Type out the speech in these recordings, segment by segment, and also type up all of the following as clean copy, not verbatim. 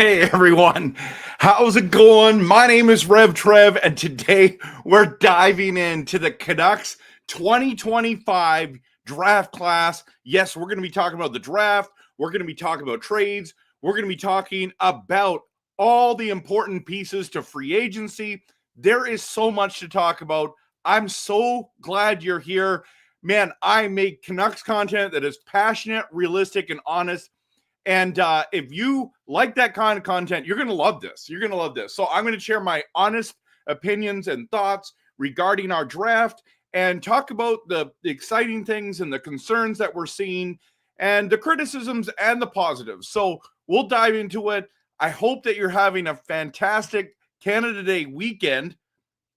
Hey everyone, how's it going? My name is RevTrev, and today we're diving into the Canucks 2025 draft class. Yes, we're going to be talking about the draft. We're going to be talking about trades. We're going to be talking about all the important pieces to free agency. There is so much to talk about. I'm so glad you're here. Man, I make Canucks content that is passionate, realistic, and honest. And if you like that kind of content, you're going to love this. You're going to love this. So I'm going to share my honest opinions and thoughts regarding our draft and talk about the exciting things and the concerns that we're seeing and the criticisms and the positives. So we'll dive into it. I hope that you're having a fantastic Canada Day weekend.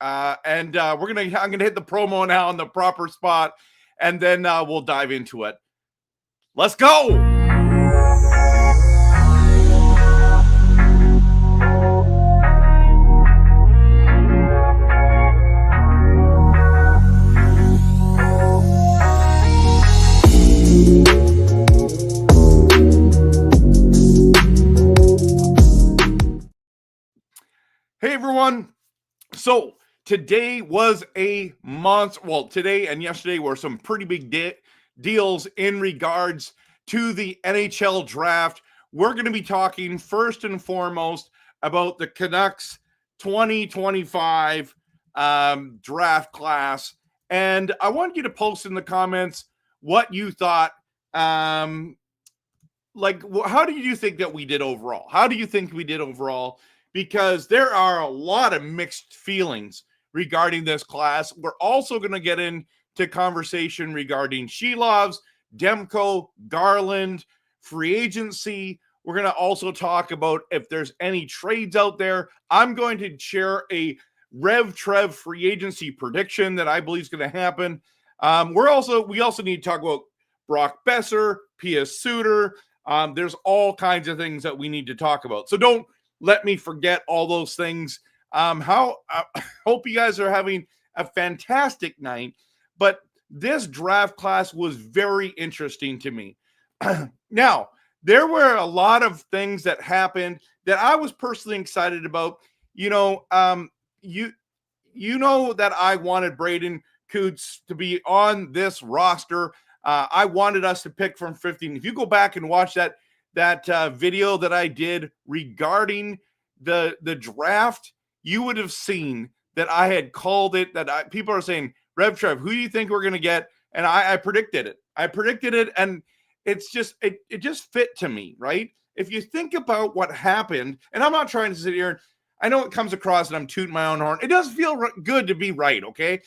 I'm going to hit the promo now in the proper spot, and then we'll dive into it. Let's go. Hey everyone. So today was a month. Well, today and yesterday were some pretty big deals in regards to the NHL draft. We're going to be talking first and foremost about the Canucks 2025 draft class. And I want you to post in the comments what you thought. How do you think that we did overall? How do you think we did overall? Because there are a lot of mixed feelings regarding this class. We're also going to get into conversation regarding Shilovs, Demko, Garland, free agency. We're going to also talk about if there's any trades out there. I'm going to share a RevTrev free agency prediction that I believe is going to happen. We also need to talk about Brock Besser, P.S. Suter. There's all kinds of things that we need to talk about. So don't let me forget all those things. Hope you guys are having a fantastic night. But this draft class was very interesting to me. Now, there were a lot of things that happened that I was personally excited about. You know that I wanted Braden, Cootes to be on this roster. I wanted us to pick from 15. If you go back and watch that video that I did regarding the draft, you would have seen that I had called it. People are saying, RevTrev, who do you think we're going to get? And I predicted it. And it just fit to me, right? If you think about what happened, and I'm not trying to sit here and I know it comes across that I'm tooting my own horn. It does feel good to be right, okay?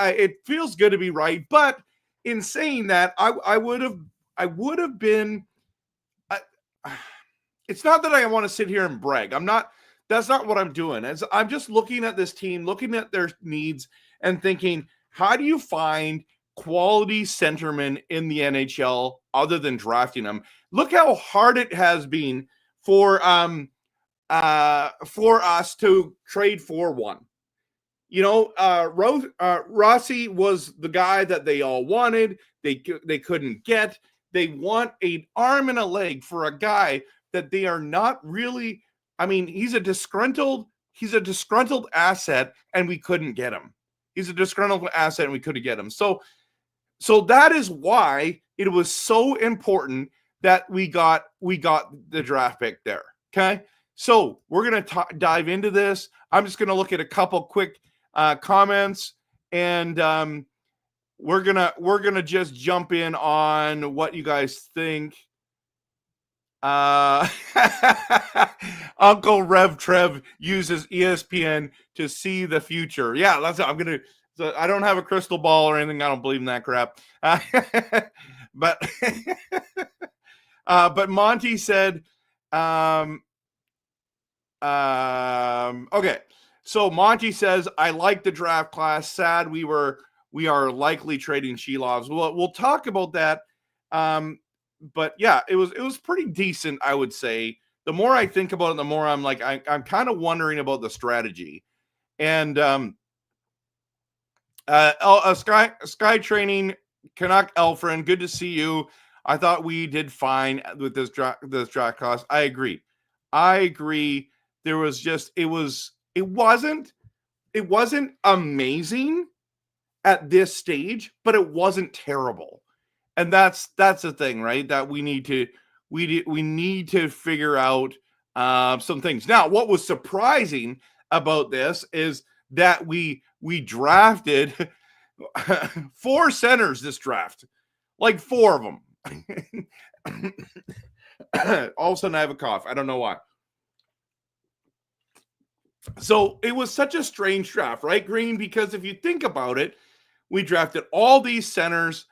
It feels good to be right, but in saying that, I would have been. It's not that I want to sit here and brag. That's not what I'm doing. I'm just looking at this team, looking at their needs, and thinking, how do you find quality centermen in the NHL other than drafting them? Look how hard it has been for us to trade for one. Rossi was the guy that they all wanted. They couldn't get. They want an arm and a leg for a guy that they are not really. I mean, he's a disgruntled asset, and we couldn't get him. He's a disgruntled asset, and we couldn't get him. So that is why it was so important that we got the draft pick there. Okay, so we're gonna dive into this. I'm just gonna look at a couple quick comments, and we're gonna just jump in on what you guys think. Uncle RevTrev uses ESPN to see the future. Yeah, I don't have a crystal ball or anything. I don't believe in that crap. But Monty said, okay. So Monty says, I like the draft class. Sad we are likely trading Shilovs. We'll talk about that. But yeah, it was pretty decent, I would say. The more I think about it, the more I'm like, I'm kind of wondering about the strategy. And Sky Training, Canuck Elfrin, good to see you. I thought we did fine with this draft class. I agree. I agree. There was just it wasn't amazing at this stage, but it wasn't terrible. And that's the thing, right? That we need to figure out some things. Now, what was surprising about this is that we drafted 4 centers this draft, like 4 of them. All of a sudden, I have a cough. I don't know why. So it was such a strange draft, right, Green? Because if you think about it, we drafted all these centers.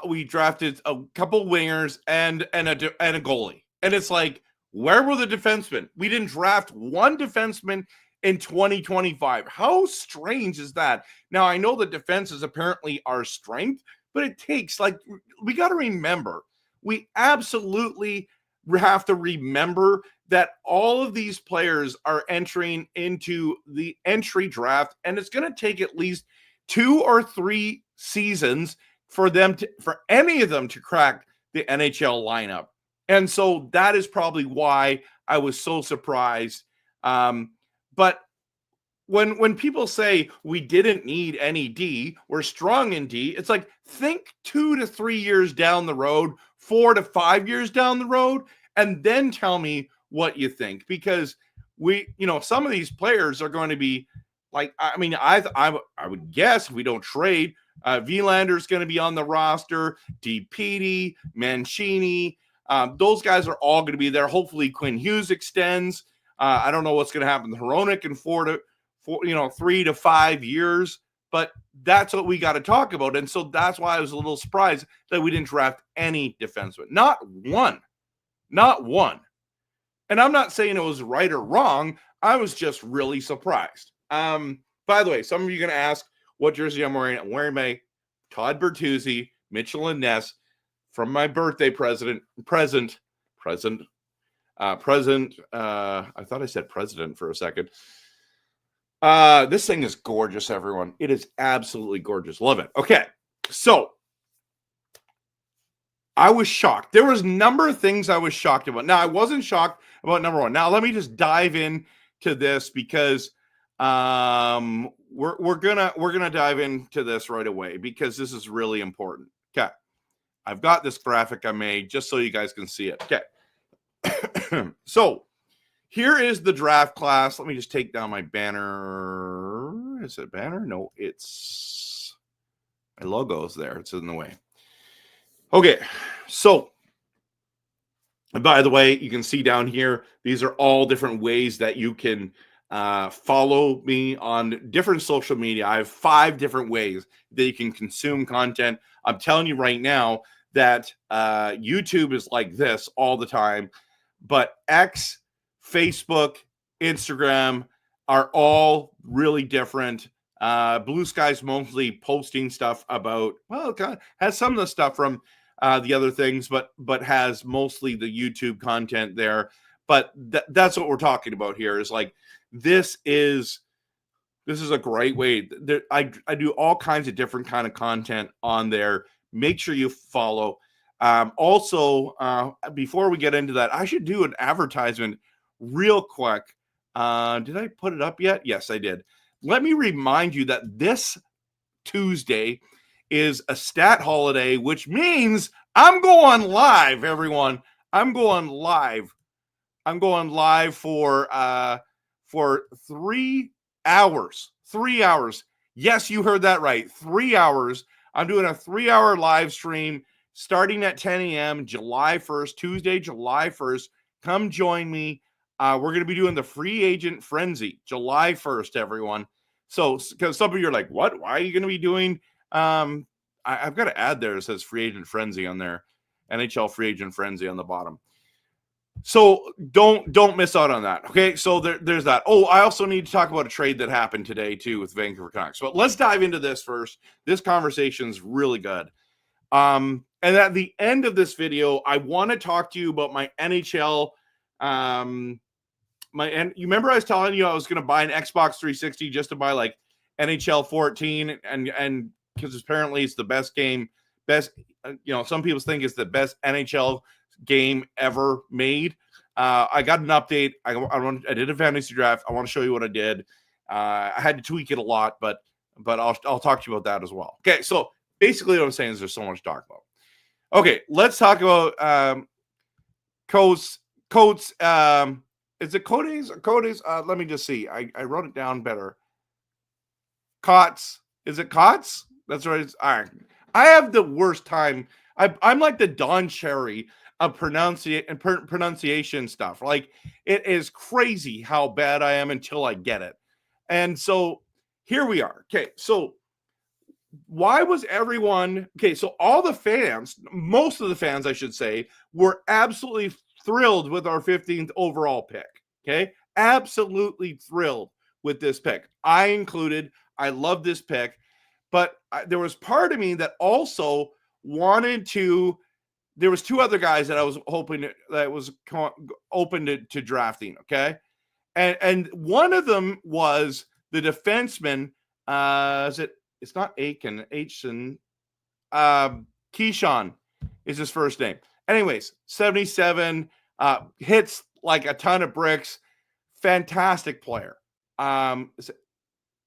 We drafted a couple wingers and a goalie. And it's like, where were the defensemen? We didn't draft one defenseman in 2025. How strange is that? Now, I know the defense is apparently our strength, but it takes, like, we got to remember, we absolutely have to remember that all of these players are entering into the entry draft, and it's going to take at least 2 or 3 seasons for any of them to crack the NHL lineup. And so that is probably why I was so surprised. But when people say we didn't need any D, we're strong in D, it's like, think 2 to 3 years down the road, 4 to 5 years down the road, and then tell me what you think. Because some of these players are going to be like, I mean, I would guess if we don't trade, Vlander's going to be on the roster, DPD, Mancini, those guys are all going to be there. Hopefully Quinn Hughes extends. I don't know what's going to happen to Hronek in 3 to 5 years, but that's what we got to talk about. And so that's why I was a little surprised that we didn't draft any defenseman. Not one. And I'm not saying it was right or wrong. I was just really surprised. By the way, some of you are going to ask what jersey I'm wearing. I'm wearing my Todd Bertuzzi, Mitchell and Ness from my birthday present. I thought I said president for a second. This thing is gorgeous, everyone. It is absolutely gorgeous. Love it. Okay. So I was shocked. There was a number of things I was shocked about. Now, I wasn't shocked about number 1. Now, let me just dive in to this because we're gonna dive into this right away because this is really important. Okay. I've got this graphic I made just so you guys can see it. Okay. So here is the draft class. Let me just take down my banner. Is it a banner? No, it's my logo's there. It's in the way. Okay. So, by the way, you can see down here, these are all different ways that you can follow me on different social media. I have 5 different ways that you can consume content. I'm telling you right now that YouTube is like this all the time, but X, Facebook, Instagram are all really different. Blue Sky's mostly posting stuff about, well, it kind of has some of the stuff from the other things, but has mostly the YouTube content there. But that's what we're talking about here is like, this is a great way. I do all kinds of different kind of content on there. Make sure you follow. Also, before we get into that, I should do an advertisement real quick. Did I put it up yet? Yes, I did. Let me remind you that this Tuesday is a stat holiday, which means I'm going live, everyone. I'm going live for 3 hours. 3 hours. Yes, you heard that right. 3 hours. I'm doing a 3-hour live stream starting at 10 a.m. July 1st, Tuesday, July 1st. Come join me. We're going to be doing the free agent frenzy July 1st, everyone. So, because some of you are like, what? Why are you going to be doing? I've got to add there. It says free agent frenzy on there. NHL free agent frenzy on the bottom. So don't miss out on that. Okay. So there's that. Oh, I also need to talk about a trade that happened today too with Vancouver Canucks. But let's dive into this first. This conversation is really good. And at the end of this video, I want to talk to you about my NHL. You remember I was telling you I was going to buy an Xbox 360 just to buy like NHL 14 and because apparently it's the best game, some people think it's the best NHL game ever made. I got an update. I did a fantasy draft. I want to show you what I did. I had to tweak it a lot, but I'll talk to you about that as well. Okay, so basically what I'm saying is there's so much to talk about. Okay, let's talk about Coates. Is it Coyotes? Let me just see. I wrote it down better. Cots. Is it Cots? That's right. All right. I have the worst time. I'm like the Don Cherry of pronunciation stuff. Like, it is crazy how bad I am until I get it. And so here we are. Okay, so why was everyone okay? So all the fans, most of the fans, I should say, were absolutely thrilled with our 15th overall pick. Okay, absolutely thrilled with this pick. I included. I love this pick, but there was part of me that also wanted to. There was two other guys that I was hoping that was open to drafting. Okay, and one of them was the defenseman. It's not Aiken. Keyshawn is his first name. Anyways, 77 hits like a ton of bricks. Fantastic player.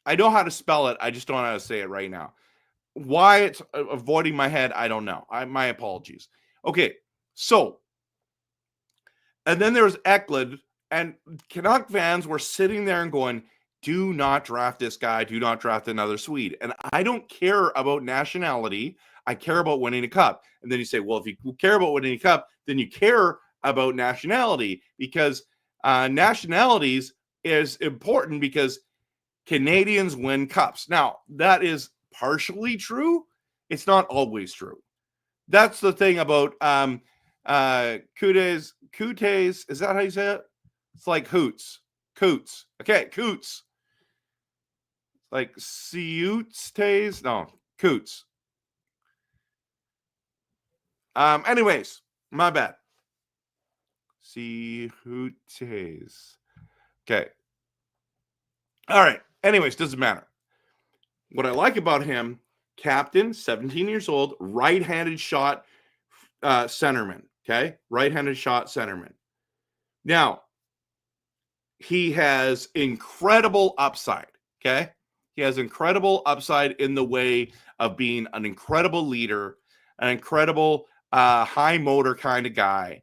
I know how to spell it. I just don't know how to say it right now. Why it's avoiding my head, I don't know. My apologies. Okay, so, and then there's Eklund, and Canuck fans were sitting there and going, do not draft this guy. Do not draft another Swede. And I don't care about nationality. I care about winning a cup. And then you say, well, if you care about winning a cup, then you care about nationality, because nationalities is important because Canadians win cups. Now, that is partially true. It's not always true. That's the thing about Cootes. Is that how you say it? It's like Cootes. Okay, Cootes. Like Cootes. No, Cootes. Anyways, my bad. Cootes. Okay. All right. Anyways, doesn't matter. What I like about him, captain, 17 years old, right-handed shot centerman. Okay? Right-handed shot centerman. Now, he has incredible upside. Okay? He has incredible upside in the way of being an incredible leader, an incredible high motor kind of guy.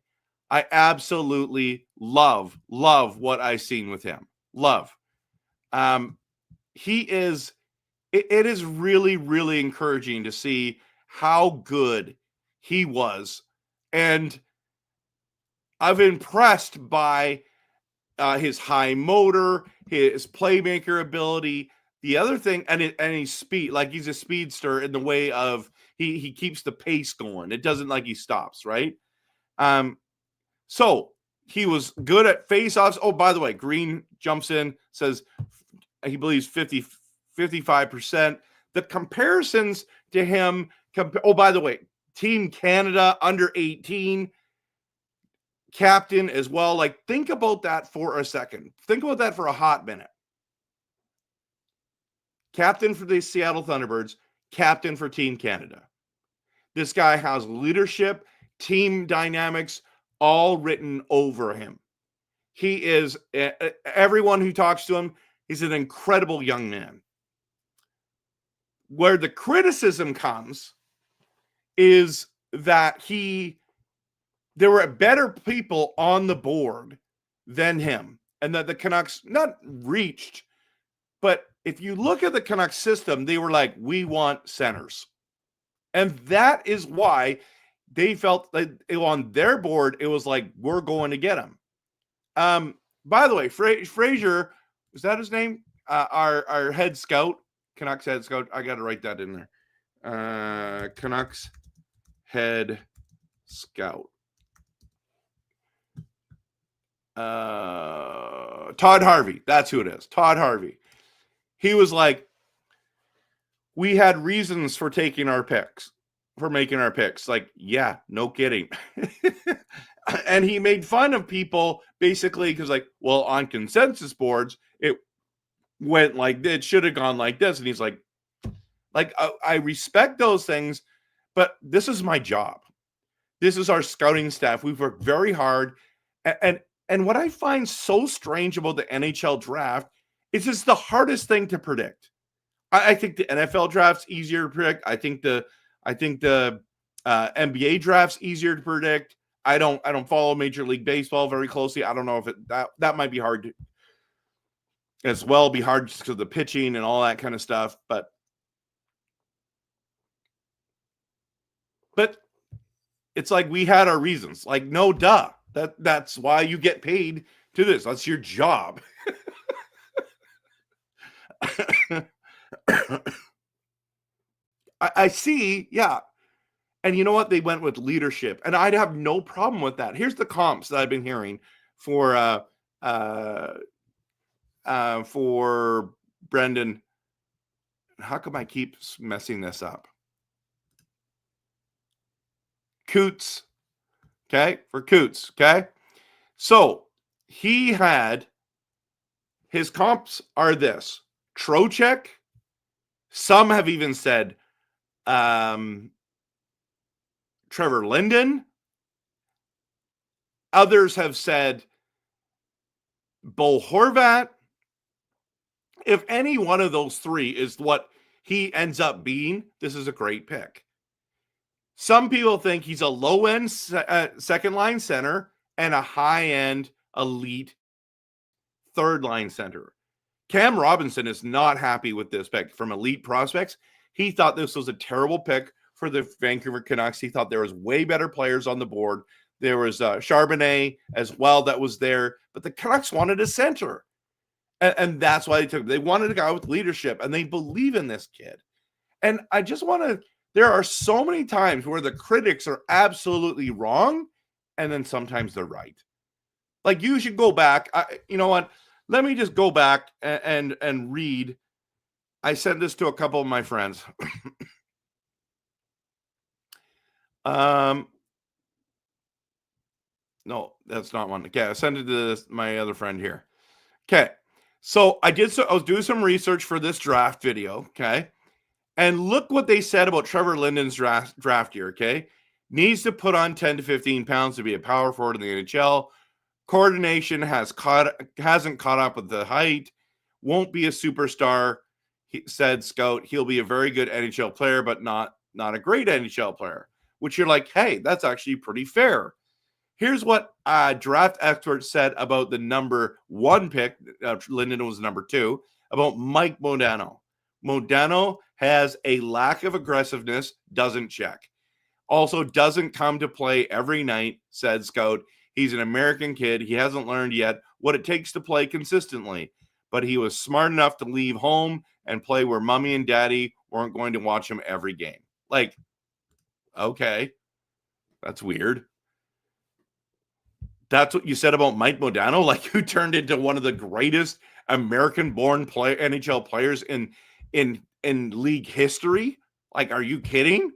I absolutely love what I've seen with him. Love. He is, it is really, really encouraging to see how good he was. And I've been impressed by his high motor, his playmaker ability. The other thing, and his speed, like he's a speedster in the way of he keeps the pace going. It doesn't like he stops, right? So he was good at faceoffs. Oh, by the way, Green jumps in, says he believes 55%. The comparisons to him, oh, by the way, Team Canada under 18, captain as well. Like, think about that for a second. Think about that for a hot minute. Captain for the Seattle Thunderbirds, captain for Team Canada. This guy has leadership, team dynamics, all written over him. He is, everyone who talks to him, he's an incredible young man. Where the criticism comes is that there were better people on the board than him, and that the Canucks not reached, but if you look at the Canucks system, they were like, we want centers. And that is why they felt like on their board, it was like, we're going to get him. By the way, Frazier, is that his name? Our head scout, Canucks head scout. I got to write that in there. Canucks head scout. Todd Harvey. That's who it is. Todd Harvey. He was like, we had reasons for making our picks. Like, yeah, no kidding. And he made fun of people basically because, like, well, on consensus boards, it went like this, should have gone like this. And he's like, I respect those things, but this is my job. This is our scouting staff. We've worked very hard. And And what I find so strange about the NHL draft is it's the hardest thing to predict. I think the NFL draft's easier to predict. I think the NBA draft's easier to predict. I don't follow Major League Baseball very closely. I don't know if that might be hard to, as well. Be hard just because of the pitching and all that kind of stuff. But it's like we had our reasons. Like, no, duh. That's why you get paid to this. That's your job. I see, yeah. And you know what? They went with leadership, and I'd have no problem with that. Here's the comps that I've been hearing for Brendan. How come I keep messing this up? Cootes, okay, for Cootes, okay. So he had his comps are this: Trocheck. Some have even said Trevor Linden. Others have said Bo Horvat. If any one of those three is what he ends up being, this is a great pick. Some people think he's a low-end second-line center and a high-end elite third-line center. Cam Robinson is not happy with this pick from elite prospects. He thought this was a terrible pick for the Vancouver Canucks. He thought there was way better players on the board. There was Charbonnet as well that was there, but the Canucks wanted a center. And that's why they took him. They wanted a guy with leadership, and they believe in this kid. And I just want to, there are so many times where the critics are absolutely wrong, and then sometimes they're right. Like, you should go back. You know what? Let me just go back and read. I sent this to a couple of my friends. No, that's not one. Okay, I sent it to my other friend here. Okay, so I was doing some research for this draft video. Okay, and look what they said about Trevor Linden's draft year. Okay, needs to put on 10 to 15 pounds to be a power forward in the NHL. Coordination hasn't caught up with the height. Won't be a superstar. He said scout. He'll be a very good NHL player, but not a great NHL player. Which you're like, hey, that's actually pretty fair. Here's what draft experts said about the number 1 pick. Linden was number 2. About Mike Modano. Modano has a lack of aggressiveness, doesn't check. Also doesn't come to play every night, said scout. He's an American kid. He hasn't learned yet what it takes to play consistently. But he was smart enough to leave home and play where mommy and daddy weren't going to watch him every game. Like, okay, that's weird. That's what you said about Mike Modano, like, who turned into one of the greatest American-born NHL players in league history. Like, are you kidding?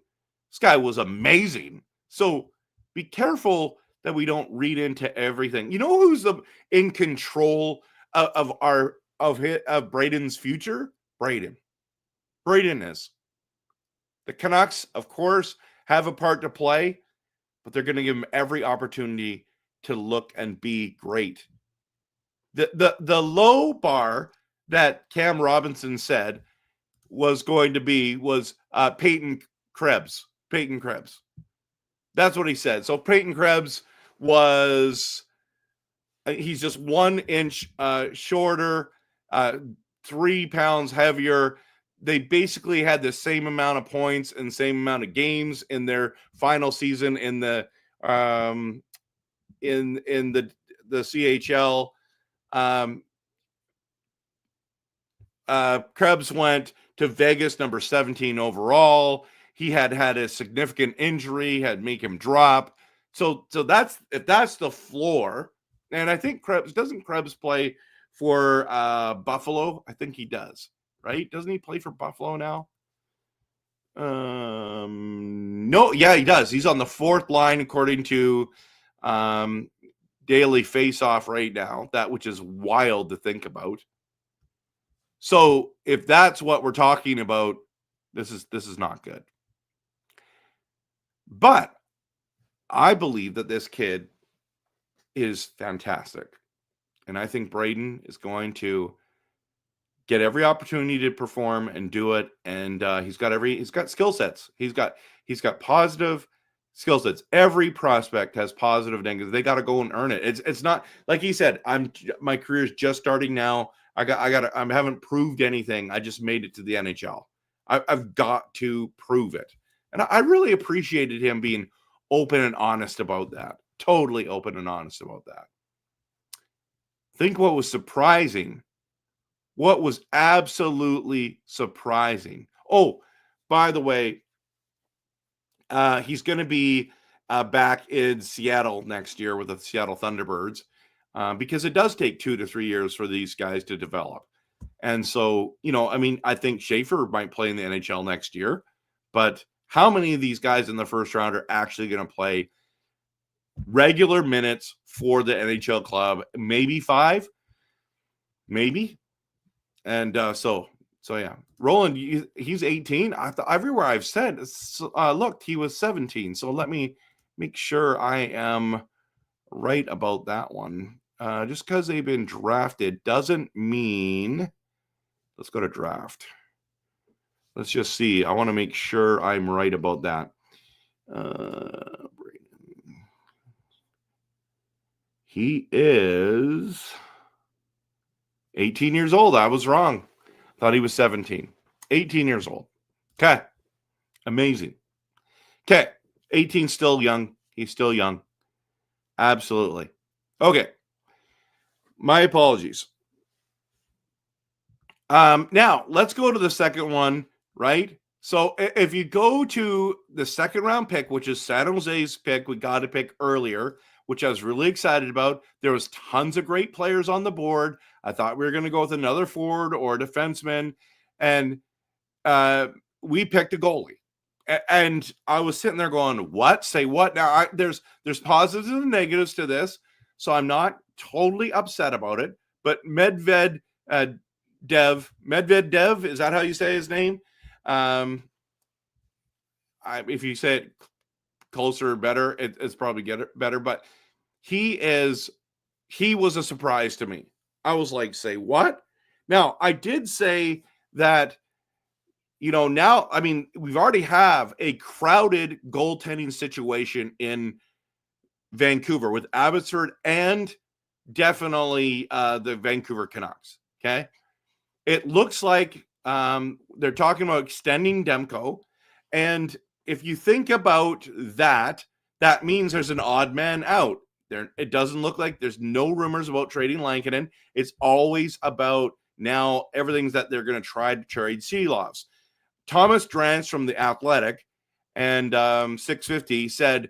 This guy was amazing. So be careful that we don't read into everything. You know who's in control of Braden's future? Braden. Braden is. The Canucks, of course, have a part to play, but they're going to give him every opportunity to look and be great. The low bar that Cam Robinson said was Peyton Krebs. Peyton Krebs. That's what he said. So Peyton Krebs he's just 1 inch shorter, 3 pounds heavier. They basically had the same amount of points and same amount of games in their final season in the CHL. Krebs went to Vegas, number 17 overall. He had a significant injury, had make him drop. So if that's the floor, and I think doesn't Krebs play for Buffalo? I think he does, right? Doesn't he play for Buffalo now? No, yeah, he does. He's on the 4th line according to Daily Face-Off right now, which is wild to think about. So if that's what we're talking about, this is not good. But I believe that this kid is fantastic. And I think Braden is going to get every opportunity to perform and do it. And he's got skill sets. He's got positive skill sets. Every prospect has positive negatives. They got to go and earn it. It's not like he said, my career is just starting now. I haven't proved anything. I just made it to the NHL. I've got to prove it. And I really appreciated him being open and honest about that. Totally open and honest about that. Think what was surprising. What was absolutely surprising. Oh, by the way, he's going to be back in Seattle next year with the Seattle Thunderbirds because it does take 2 to 3 years for these guys to develop. And so, I think Schaefer might play in the NHL next year, but how many of these guys in the first round are actually going to play regular minutes for the NHL club? Maybe 5, maybe. And so yeah, Roland, he's 18. Everywhere I've said, look, he was 17. So let me make sure I am right about that one. Just because they've been drafted doesn't mean. Let's go to draft. Let's just see. I want to make sure I'm right about that. He is 18 years old. I was wrong. Thought he was 17. 18 years old. Okay. Amazing. Okay. 18, still young. He's still young. Absolutely. Okay. My apologies. Now, let's go to the second one, right? So if you go to the second round pick, which is San Jose's pick, we got to pick earlier, which I was really excited about. There was tons of great players on the board. I thought we were going to go with another forward or a defenseman, and we picked a goalie. And I was sitting there going, what? Say what? Now, there's positives and negatives to this, so I'm not totally upset about it. But Medvedev, is that how you say his name? If you say it closer or better, it's probably better. But he was a surprise to me. I was like, say what? Now, I did say that, now, we've already have a crowded goaltending situation in Vancouver with Abbotsford and definitely the Vancouver Canucks. Okay. It looks like they're talking about extending Demko. And if you think about that, that means there's an odd man out. It doesn't look like there's no rumors about trading Lankinen. It's always about now everything's that they're going to try to trade Sheelovs. Thomas Drance from The Athletic and 650 said,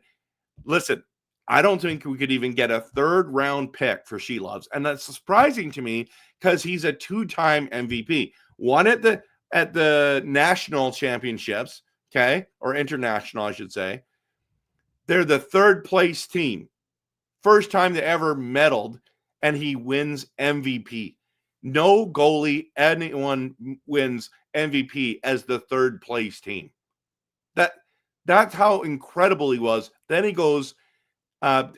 listen, I don't think we could even get a third round pick for Sheelovs. And that's surprising to me because he's a 2-time MVP. One at the national championships, okay, or international, I should say. They're the third place team. First time they ever medaled, and he wins MVP. No goalie, anyone wins MVP as the third place team. That's how incredible he was. Then he goes,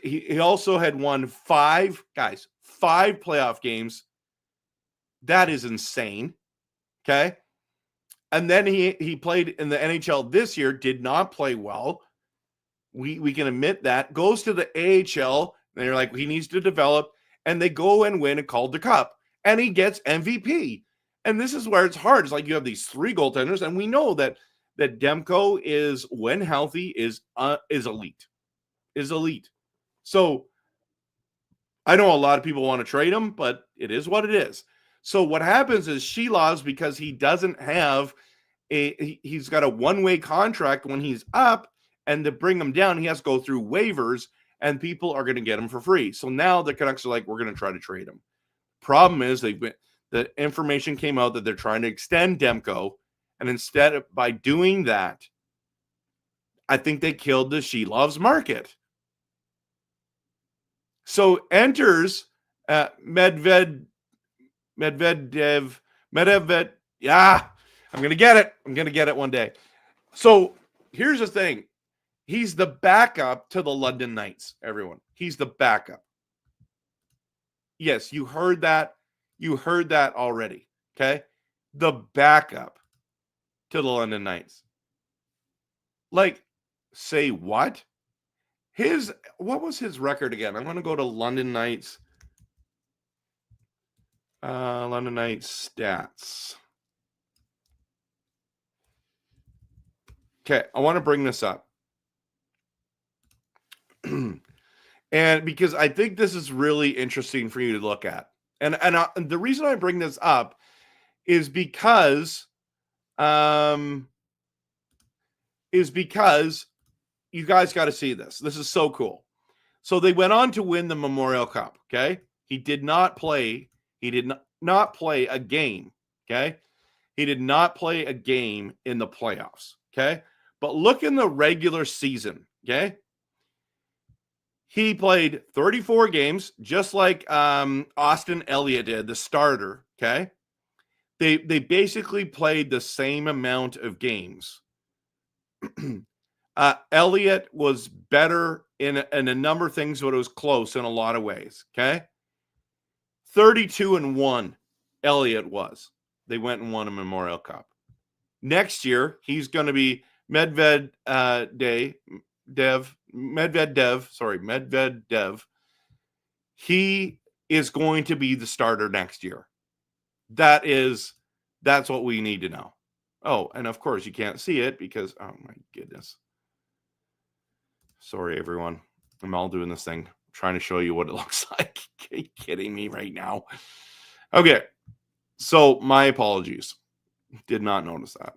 he also had won 5 playoff games. That is insane. Okay. And then he played in the NHL this year, did not play well. We can admit that. Goes to the AHL, and they're like, he needs to develop, and they go and win a Calder Cup, and he gets MVP. And this is where it's hard. It's like you have these 3 goaltenders, and we know that Demko is, when healthy, is elite. Is elite. So I know a lot of people want to trade him, but it is what it is. So what happens is Sheelovs, because he doesn't have he's got a one-way contract when he's up, and to bring him down, he has to go through waivers, and people are going to get him for free. So now the Canucks are like, we're going to try to trade him. Problem is, the information came out that they're trying to extend Demko, and instead by doing that, I think they killed the Sheelovs market. So enters Medvedev. Yeah, I'm going to get it. I'm going to get it one day. So here's the thing. He's the backup to the London Knights, everyone. He's the backup. Yes, you heard that. You heard that already. Okay. The backup to the London Knights. Like, say what? What was his record again? I'm going to go to London Knights. London Knights stats. Okay, I want to bring this up. And because I think this is really interesting for you to look at. And the reason I bring this up is because you guys got to see this. This is so cool. So they went on to win the Memorial Cup, okay? He did not play a game, okay? He did not play a game in the playoffs, okay? But look in the regular season, okay? He played 34 games, just like Austin Elliott did, the starter, okay? They basically played the same amount of games. Elliott was better in a number of things, but it was close in a lot of ways, okay? 32-1, Elliott was. They went and won a Memorial Cup. Next year, he's going to be Medvedev. He is going to be the starter next year. That's what we need to know. Oh, and of course you can't see it because, oh my goodness. Sorry, everyone. I'm all doing this thing. I'm trying to show you what it looks like. Are you kidding me right now? Okay. So my apologies. Did not notice that.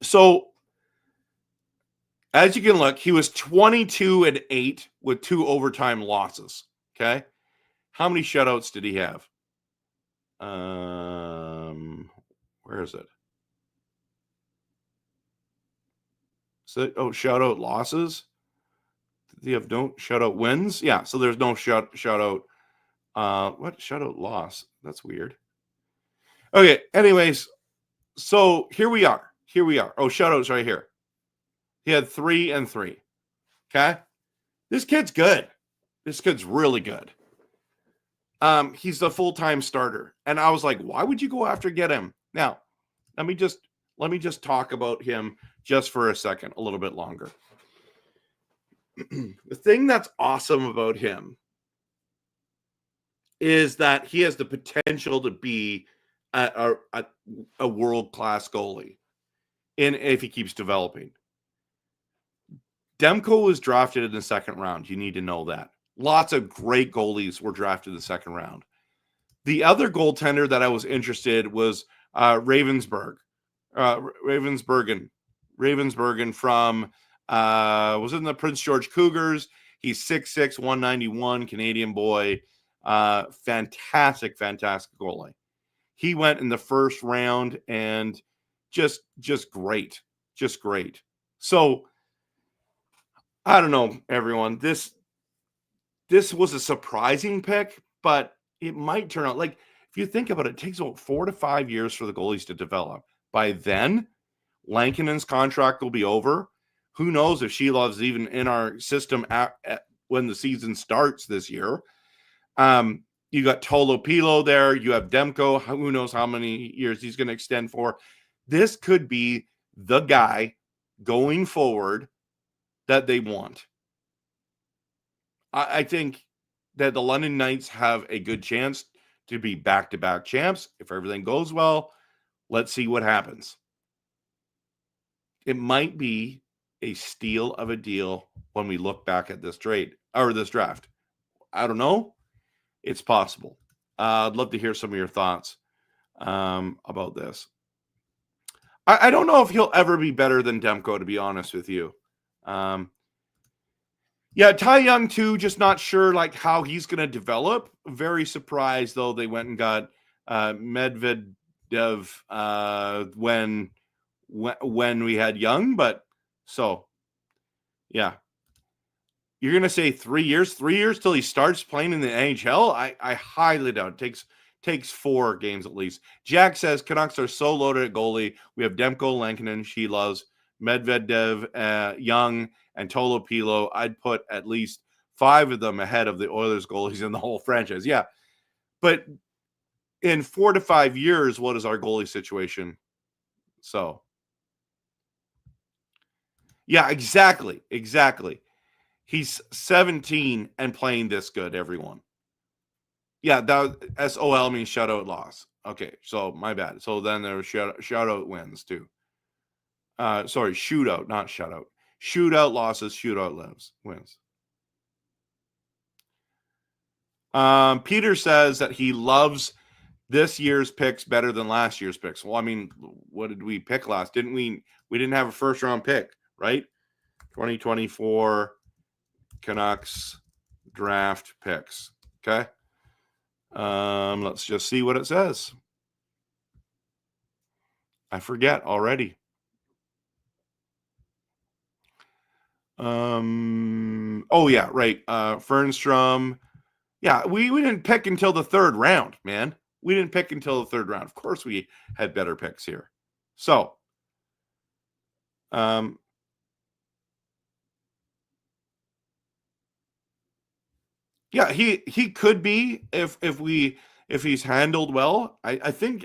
So as you can look, he was 22-8 with 2 overtime losses. Okay. How many shutouts did he have? Where is it? So, shutout losses. Do you have no shutout wins? Yeah. So there's no shutout. What shutout loss? That's weird. Okay. Anyways, so here we are. Oh, shutouts right here. He had 3 and 3. Okay. This kid's good. This kid's really good. He's the full-time starter. And I was like, why would you go after get him? Now, let me just talk about him just for a second, a little bit longer. The thing that's awesome about him is that he has the potential to be a world-class goalie if he keeps developing. Demko was drafted in the second round. You need to know that. Lots of great goalies were drafted in the second round. The other goaltender that I was interested was Ravensburgen from was in the Prince George Cougars. He's 6'6", 191, Canadian boy. Fantastic goalie. He went in the first round and just great. So I don't know, everyone. This was a surprising pick, but it might turn out like if you think about it, it takes about 4 to 5 years for the goalies to develop. By then, Lankinen's contract will be over. Who knows if Shelov's even in our system when the season starts this year. You got Tolopilo there. You have Demko. Who knows how many years he's going to extend for. This could be the guy going forward that they want. I think that the London Knights have a good chance to be back-to-back champs. If everything goes well, let's see what happens. It might be a steal of a deal when we look back at this trade or this draft. I don't know. It's possible. I'd love to hear some of your thoughts about this. I don't know if he'll ever be better than Demko, to be honest with you. Yeah, Ty Young too, just not sure like how he's going to develop. Very surprised though they went and got Medvedev when we had Young, but so yeah. You're going to say 3 years? 3 years till he starts playing in the NHL? I highly doubt it. Takes 4 games at least. Jack says Canucks are so loaded at goalie. We have Demko, Lankinen, Shelovs, Medvedev, Young, and Tolopilo. I'd put at least 5 of them ahead of the Oilers goalies in the whole franchise. Yeah. But in 4 to 5 years, what is our goalie situation? So, yeah, exactly. He's 17 and playing this good, everyone. Yeah, that SOL means shutout loss. Okay, so my bad. So then there was shutout wins too. Sorry, shootout, not shutout. Shootout losses, shootout wins. Peter says that he loves this year's picks better than last year's picks. Well, I mean, what did we pick last? Didn't we? We didn't have a first round pick, right? 2024 Canucks draft picks. Okay. Let's just see what it says. I forget already. Oh yeah, right. Fernstrom. Yeah, we didn't pick until the 3rd round, man. We didn't pick until the 3rd round. Of course we had better picks here. So, yeah, he could be if he's handled well. I think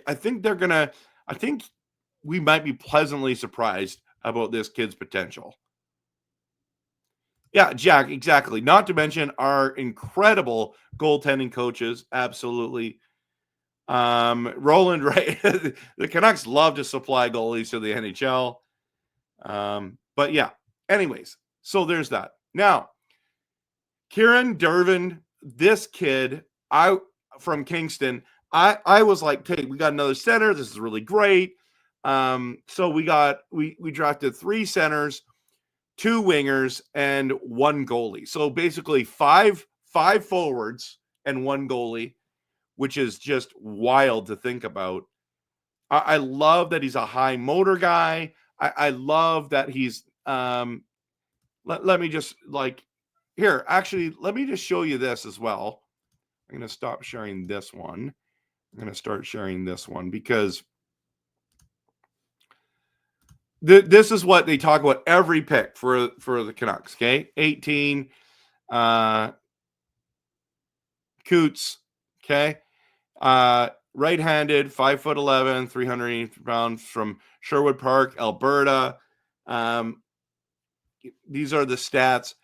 we might be pleasantly surprised about this kid's potential. Yeah, Jack, exactly. Not to mention our incredible goaltending coaches. Absolutely. Roland, right? The Canucks love to supply goalies to the NHL. But yeah, anyways, so there's that. Now, Kieren, Dervin, this kid, from Kingston, I was like, hey, we got another center. This is really great. So we drafted 3 centers, 2 wingers, and 1 goalie. So basically 5 forwards and 1 goalie, which is just wild to think about. I love that he's a high motor guy. I love that he's let me just here, actually, let me just show you this as well. I'm going to stop sharing this one. I'm going to start sharing this one because this is what they talk about every pick for the Canucks, okay? 18, Cootes, okay? Right-handed, 5'11", 380 pounds from Sherwood Park, Alberta. These are the stats.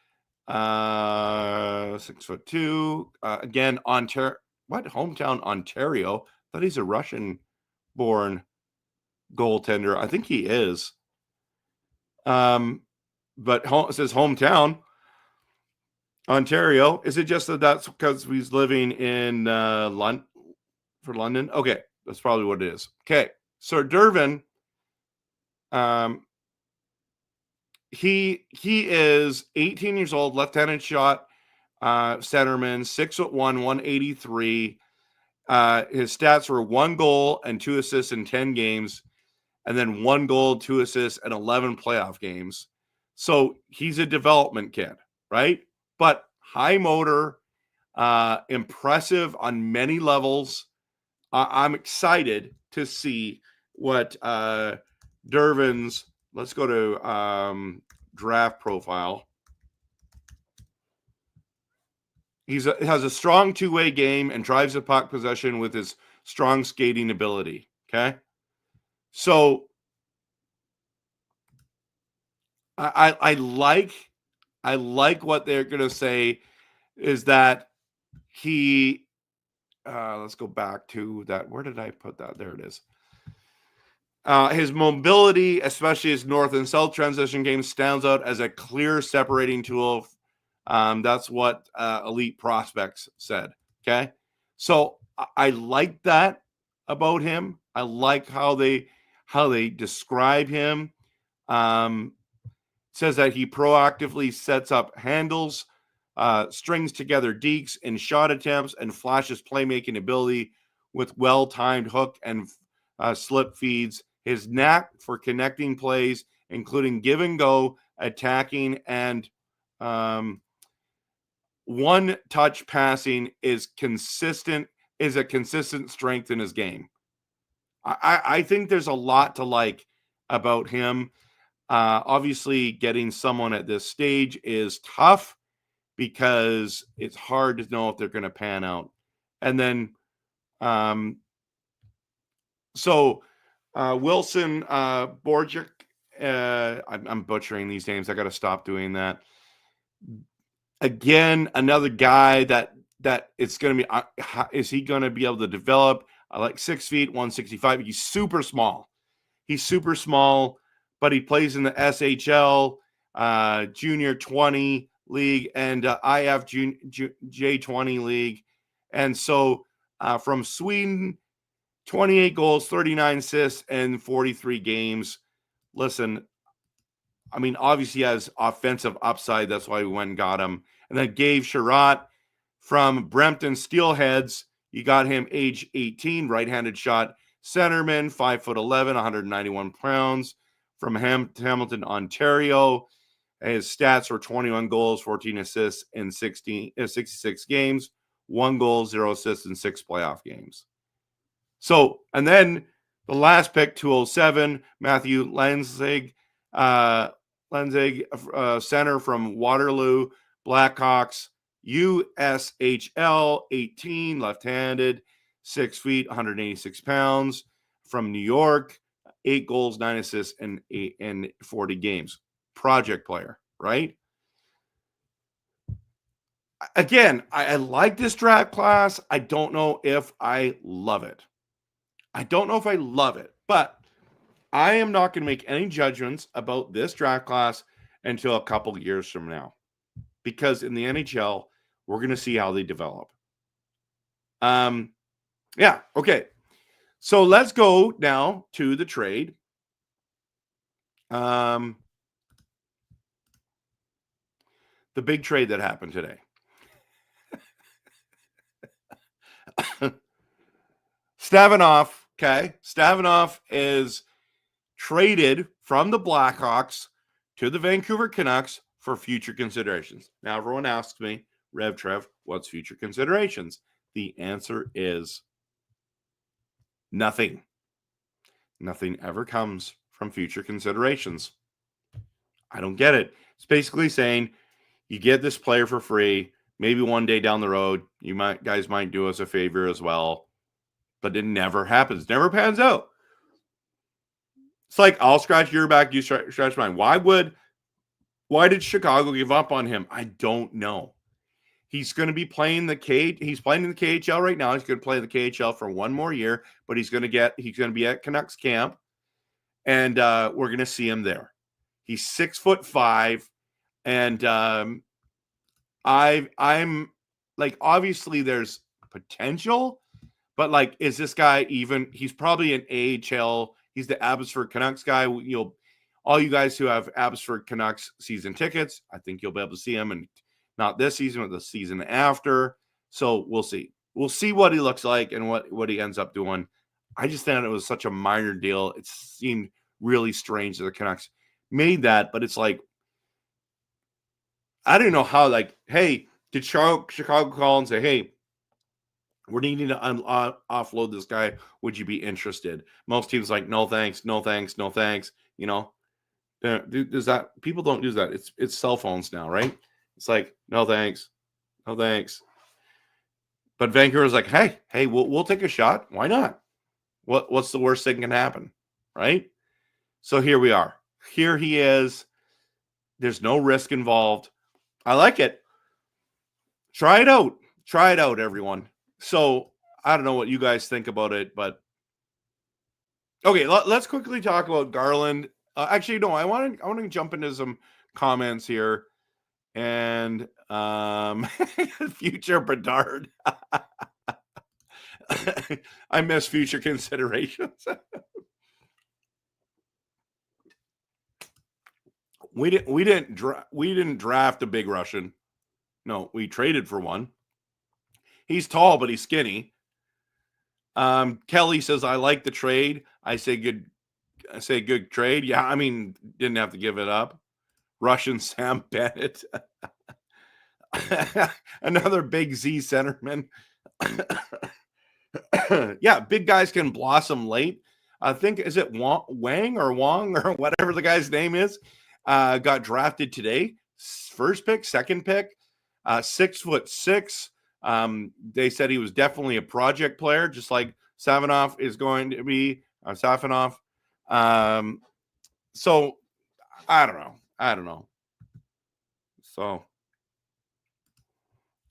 6'2". Again, Ontario. What? Hometown Ontario? I thought he's a Russian-born goaltender. I think he is. But it says hometown Ontario. Is it just that's because he's living in London? Okay, that's probably what it is. Okay, so Dervin, he is 18 years old, left-handed shot, centerman, 6'1", 183. His stats were 1 goal and 2 assists in 10 games, and then 1 goal, 2 assists, and 11 playoff games. So he's a development kid, right? But high motor, impressive on many levels. I'm excited to see what Dervin's. Let's go to draft profile. He has a strong 2-way game and drives the puck possession with his strong skating ability. Okay, so I like what they're gonna say is that he. Let's go back to that. Where did I put that? There it is. His mobility, especially his north and south transition game, stands out as a clear separating tool. That's what elite prospects said. Okay, so I like that about him. I like how they describe him. Says that he proactively sets up handles, strings together dekes and shot attempts, and flashes playmaking ability with well-timed hook and slip feeds. His knack for connecting plays, including give and go, attacking, and one-touch passing is a consistent strength in his game. I think there's a lot to like about him. Obviously, getting someone at this stage is tough because it's hard to know if they're going to pan out. And then, Wilson Björck, I'm butchering these names. I got to stop doing that. Again, another guy that it's going to be, is he going to be able to develop? I like 6 feet, 165. He's super small. But he plays in the SHL, Junior 20 League, and IF J20 League. And so from Sweden, 28 goals, 39 assists, and 43 games. Listen, I mean, obviously he has offensive upside. That's why we went and got him. And then Gabe Chiarot from Brampton Steelheads. You got him age 18, right-handed shot centerman, 5'11", 191 pounds, from Hamilton, Ontario. His stats were 21 goals, 14 assists in 66 games, 1 goal, 0 assists in 6 playoff games. So, and then the last pick, 207, Matthew Lansing, center from Waterloo, Blackhawks, USHL, 18, left-handed, 6 feet, 186 pounds, from New York, 8 goals, 9 assists in 40 games. Project player, right? Again, I like this draft class. I don't know if I love it. But I am not going to make any judgments about this draft class until a couple years from now, because in the NHL, we're going to see how they develop. Yeah, okay. So let's go now to the trade. The big trade that happened today. Stavanoff is traded from the Blackhawks to the Vancouver Canucks for future considerations. Now, everyone asks me, RevTrev, what's future considerations? The answer is nothing. Nothing ever comes from future considerations. I don't get it. It's basically saying you get this player for free. Maybe one day down the road, guys might do us a favor as well. But it never happens. Never pans out. It's like, I'll scratch your back, you scratch mine. Why did Chicago give up on him? I don't know. He's going to be playing he's playing in the KHL right now. He's going to play the KHL for one more year, but he's going to be at Canucks camp, and we're going to see him there. He's 6'5", and I'm like, obviously there's potential. But, like, is this guy even – he's probably an AHL. He's the Abbotsford Canucks guy. All you guys who have Abbotsford Canucks season tickets, I think you'll be able to see him, and not this season, but the season after. So we'll see. We'll see what he looks like and what he ends up doing. I just thought it was such a minor deal. It seemed really strange that the Canucks made that, but it's like, I don't know how, like, hey, did Chicago call and say, hey, we're needing to offload this guy. Would you be interested? Most teams like, no thanks, no thanks, no thanks. You know, does that? People don't do that. It's cell phones now, right? It's like, no thanks, no thanks. But Vancouver's like, hey, we'll take a shot. Why not? What's the worst thing can happen, right? So here we are. Here he is. There's no risk involved. I like it. Try it out. Try it out, everyone. So I don't know what you guys think about it, but okay, let's quickly talk about Garland. Actually, no, I want to jump into some comments here, and future Bedard. I miss future considerations. We didn't draft a big Russian. No, we traded for one. He's tall, but he's skinny. Kelly says, I like the trade. I say good trade. Yeah, I mean, didn't have to give it up. Russian Sam Bennett. Another big Z centerman. Yeah, big guys can blossom late. I think, is it Wang or whatever the guy's name is? Got drafted today. First pick, second pick. 6'6". They said he was definitely a project player, just like Safanov is going to be. Safanov. So I don't know. So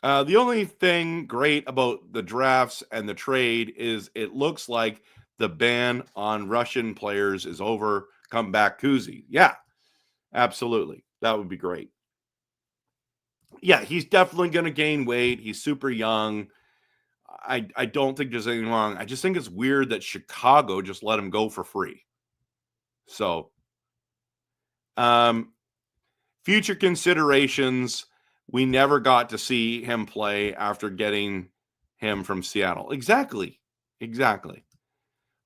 the only thing great about the drafts and the trade is it looks like the ban on Russian players is over. Come back, Kuzi. Yeah, absolutely. That would be great. Yeah, he's definitely going to gain weight. He's super young. I don't think there's anything wrong. I just think it's weird that Chicago just let him go for free. So, future considerations, we never got to see him play after getting him from Seattle. Exactly.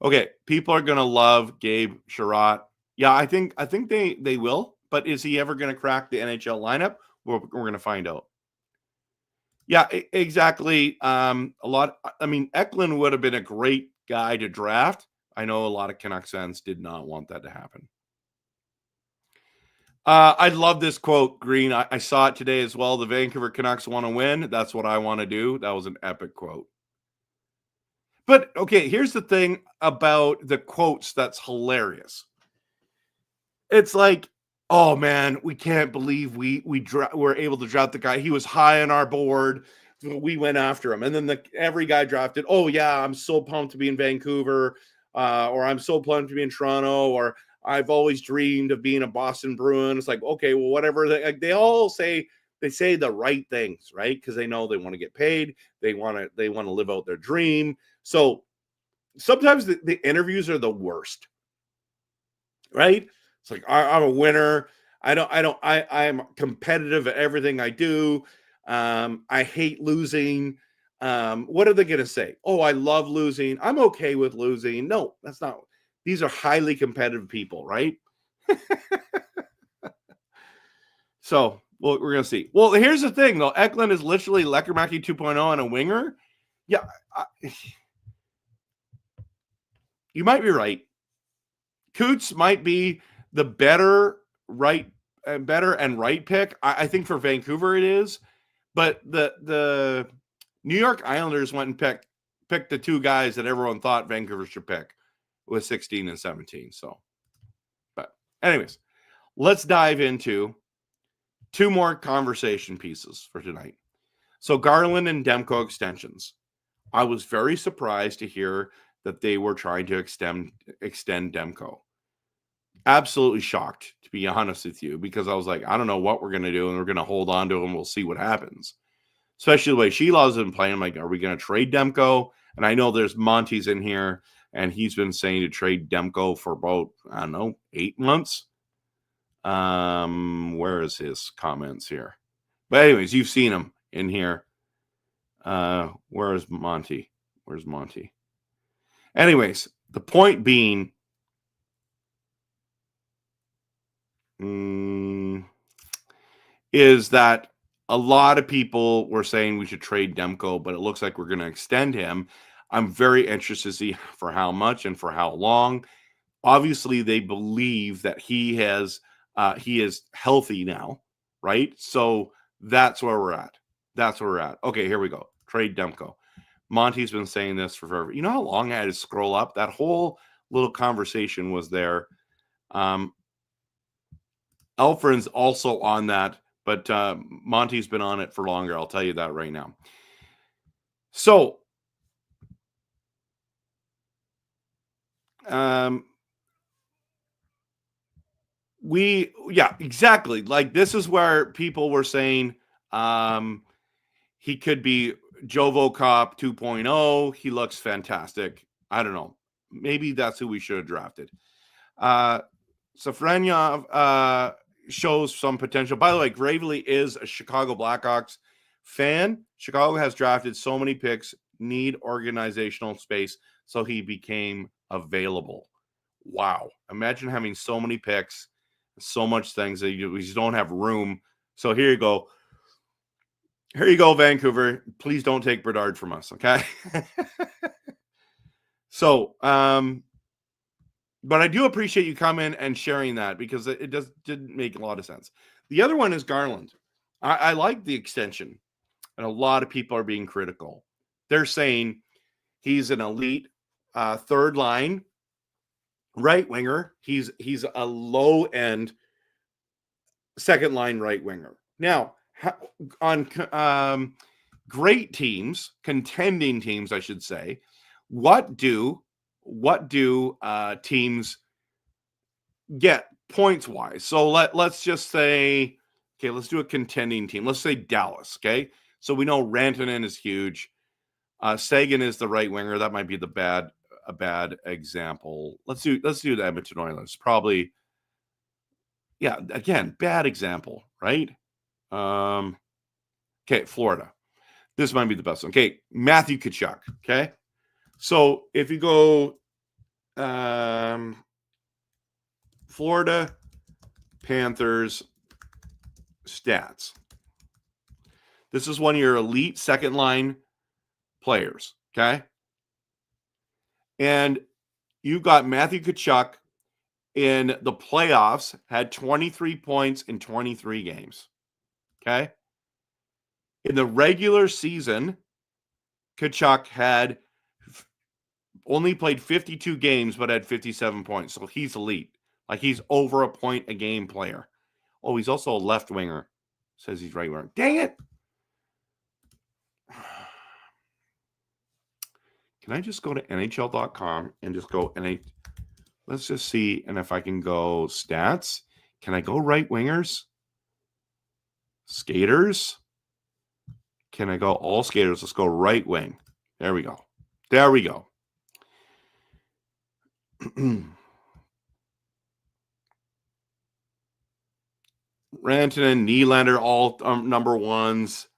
Okay, people are going to love Gabe Chiarot. Yeah, I think they will, but is he ever going to crack the NHL lineup? We're going to find out. Yeah, exactly. Eklund would have been a great guy to draft. I know a lot of Canucks fans did not want that to happen. I love this quote, Green. I saw it today as well. The Vancouver Canucks want to win. That's what I want to do. That was an epic quote. But, okay, here's the thing about the quotes that's hilarious. It's like, oh, man, we can't believe we were able to draft the guy. He was high on our board. We went after him. And then every guy drafted, oh, yeah, I'm so pumped to be in Vancouver, or I'm so pumped to be in Toronto, or I've always dreamed of being a Boston Bruin. It's like, okay, well, whatever. They all say the right things, right? Because they know they want to get paid. They want to live out their dream. So sometimes the interviews are the worst, right? It's like, I'm a winner. I'm competitive at everything I do. I hate losing. What are they going to say? Oh, I love losing. I'm okay with losing. No, that's not. These are highly competitive people, right? So, well, we're going to see. Well, here's the thing, though. Eklund is literally Lekkerimäki 2.0 and a winger. Yeah. You might be right. Cootes might be the better and right pick. I think for Vancouver it is. But the New York Islanders went and picked the two guys that everyone thought Vancouver should pick with 16 and 17. So, but anyways, let's dive into two more conversation pieces for tonight. So Garland and Demko extensions. I was very surprised to hear that they were trying to extend Demko. Absolutely shocked, to be honest with you, because I was like, I don't know what we're going to do, and we're going to hold on to him. We'll see what happens. Especially the way Sheila's been playing. I'm like, are we going to trade Demko? And I know there's Monty's in here, and he's been saying to trade Demko for about, 8 months. Where is his comments here? But anyways, you've seen him in here. Where is Monty? Where's Monty? Anyways, the point being, is that a lot of people were saying we should trade Demko, but it looks like we're going to extend him. I'm very interested to see for how much and for how long. Obviously, they believe that he is healthy now, right? So that's where we're at. Okay, here we go. Trade Demko. Monty's been saying this for forever. You know how long I had to scroll up? That whole little conversation was there. Alfred's also on that, but Monty's been on it for longer. I'll tell you that right now. So, exactly. Like, this is where people were saying he could be Jovo Cop 2.0. He looks fantastic. I don't know. Maybe that's who we should have drafted. Safronov shows some potential. By the way, Gravely is a Chicago Blackhawks fan. Chicago has drafted so many picks, need organizational space, so he became available. Wow. Imagine having so many picks, so much things that you just don't have room. So here you go. Here you go, Vancouver. Please don't take Bedard from us, okay? So, but I do appreciate you coming and sharing that, because it didn't make a lot of sense. The other one is Garland. I like the extension, and a lot of people are being critical. They're saying he's an elite third line right winger. He's a low end second line right winger. Now, on great teams, contending teams, I should say, what do teams get points wise? So let's just say, okay, let's do a contending team. Let's say Dallas. Okay, so we know Rantanen is huge. Sagan is the right winger. That might be a bad example. Let's do the Edmonton Oilers. Probably, yeah. Again, bad example, right? Okay, Florida. This might be the best one. Okay, Matthew Tkachuk. Okay, so if you go Florida Panthers stats, this is one of your elite second line players. Okay, and you got Matthew Tkachuk in the playoffs, had 23 points in 23 games. Okay, in the regular season, Tkachuk had only played 52 games, but had 57 points. So he's elite. Like, he's over a point a game player. Oh, he's also a left winger. Says he's right winger. Dang it. Can I just go to NHL.com and just go let's just see. And if I can go stats, can I go right wingers? Skaters? Can I go all skaters? Let's go right wing. There we go. There we go. Rantanen, Nylander, all number ones.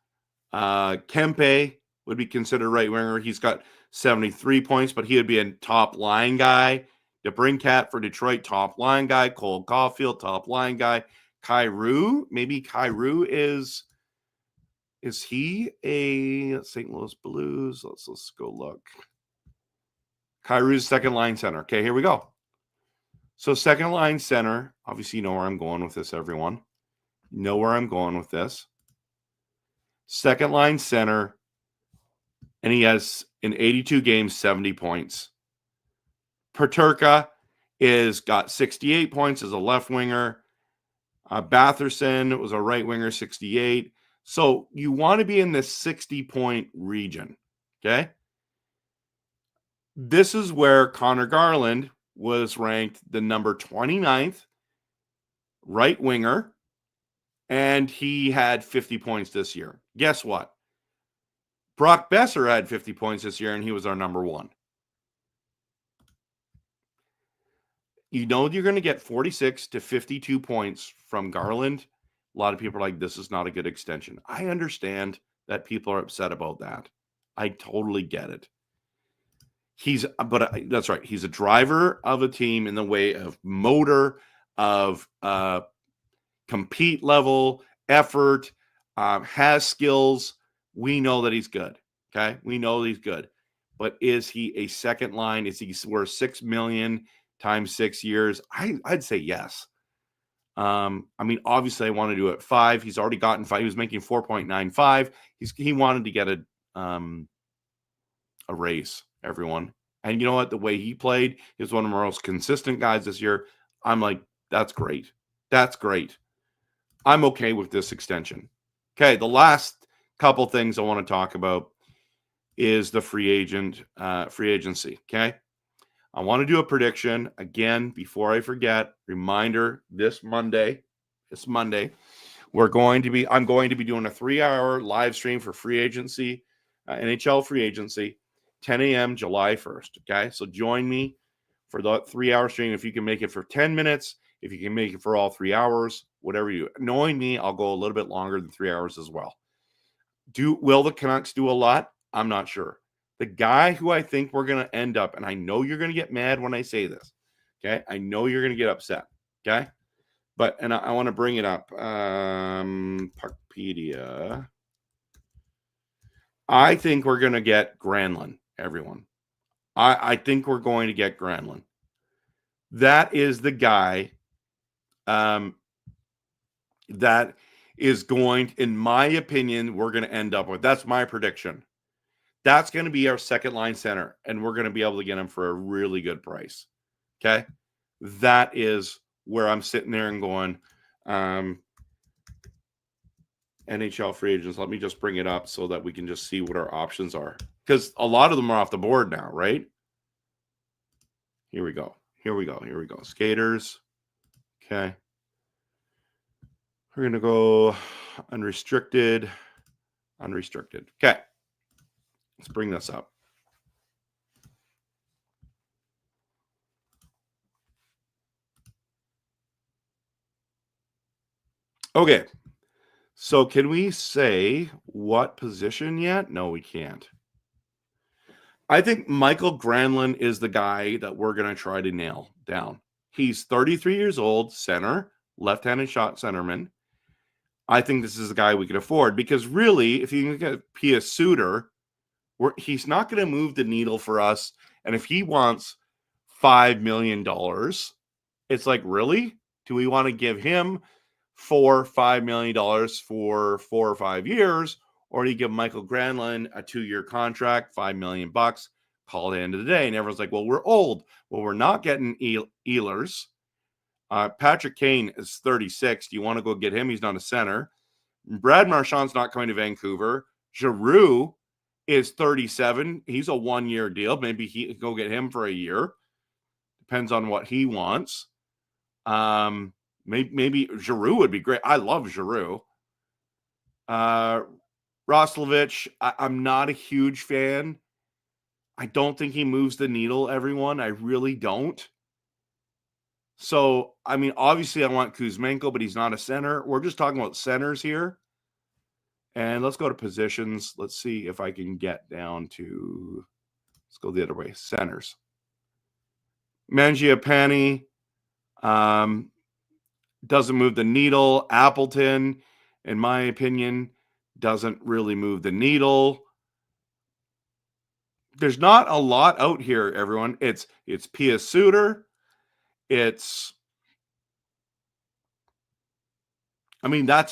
Kempe would be considered right winger. He's got 73 points, but he would be a top line guy. DeBrincat for Detroit, top line guy. Cole Caulfield, top line guy. Kyrou, maybe Kyrou is he a St. Louis Blues? Let's go look. Kyrou's second line center. Okay, here we go. So second line center, obviously you know where I'm going with this, everyone. Know where I'm going with this. Second line center, and he has in 82 games 70 points. Peterka is got 68 points as a left winger. Batherson was a right winger, 68. So you want to be in this 60-point region, okay? This is where Connor Garland was ranked the number 29th right winger, and he had 50 points this year. Guess what? Brock Besser had 50 points this year, and he was our number one. You know you're going to get 46 to 52 points from Garland. A lot of people are like, this is not a good extension. I understand that people are upset about that. I totally get it. That's right. He's a driver of a team in the way of motor, of compete level, effort, has skills. We know that he's good. Okay. We know he's good. But is he a second line? Is he worth $6 million times 6 years? I'd say yes. I mean, obviously I want to do it 5. He's already gotten 5. He was making 4.95. He wanted to get a raise, everyone. And you know what? The way he played, he was one of the most consistent guys this year. I'm like, that's great. That's great. I'm okay with this extension. Okay, the last couple things I want to talk about is the free agency. Okay. I want to do a prediction again before I forget. Reminder: this Monday, I'm going to be doing a 3-hour live stream for free agency, NHL free agency, 10 a.m. July 1st. Okay, so join me for the 3-hour stream. If you can make it for 10 minutes, if you can make it for all 3 hours, whatever you. Knowing me, I'll go a little bit longer than 3 hours as well. Will the Canucks do a lot? I'm not sure. The guy who I think we're going to end up, and I know you're going to get mad when I say this, okay? I know you're going to get upset, okay? But, and I want to bring it up. Puckpedia. I think we're going to get Granlund, everyone. I think we're going to get Granlund. That is the guy that is going, in my opinion, we're going to end up with. That's my prediction. That's going to be our second line center, and we're going to be able to get him for a really good price. Okay? That is where I'm sitting there and going, NHL free agents. Let me just bring it up so that we can just see what our options are. Because a lot of them are off the board now, right? Here we go. Skaters. Okay. We're going to go unrestricted. Okay. Let's bring this up. Okay. So can we say what position yet? No, we can't. I think Michael Granlund is the guy that we're going to try to nail down. He's 33 years old, center, left-handed shot centerman. I think this is the guy we can afford because really, if you look at Pia Suter, he's not going to move the needle for us. And if he wants $5 million, it's like, really? Do we want to give him $5 million for 4 or 5 years? Or do you give Michael Granlund a 2-year contract, $5 million, call it the end of the day? And everyone's like, well, we're old. Well, we're not getting Ehlers. Patrick Kane is 36. Do you want to go get him? He's not a center. Brad Marchand's not coming to Vancouver. Giroux is 37. He's a 1-year deal. Maybe he go get him for a year. Depends on what he wants. Maybe Giroux would be great. I love Giroux. Roslovic, I'm not a huge fan. I don't think he moves the needle, everyone. I really don't. So, I mean, obviously I want Kuzmenko, but he's not a center. We're just talking about centers here. And let's go to positions. Let's see if I can get down to, let's go the other way, centers. Mangiapane doesn't move the needle. Appleton, in my opinion, doesn't really move the needle. There's not a lot out here, everyone. It's Pia Suter. That's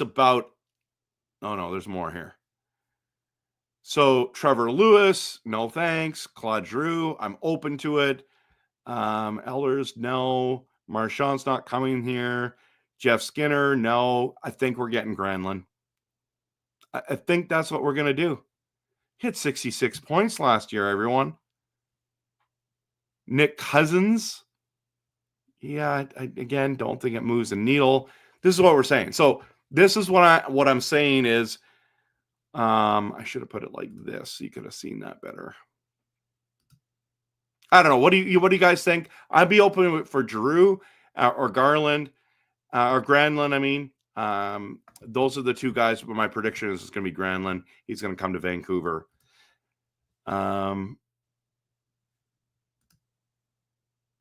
about, oh no, there's more here. So Trevor Lewis, no thanks. Claude Giroux, I'm open to it. Ehlers, no. Marchand's not coming here. Jeff Skinner, no. I think we're getting Granlund. I think that's what we're going to do. Hit 66 points last year, everyone. Nick Cousins. Yeah, I again, don't think it moves the needle. This is what we're saying. So this is what I'm saying is, I should have put it like this. You could have seen that better. I don't know. What do you guys think? I'd be open for Giroux or Garland or Granlund. I mean, those are the two guys. But my prediction is it's going to be Granlund. He's going to come to Vancouver.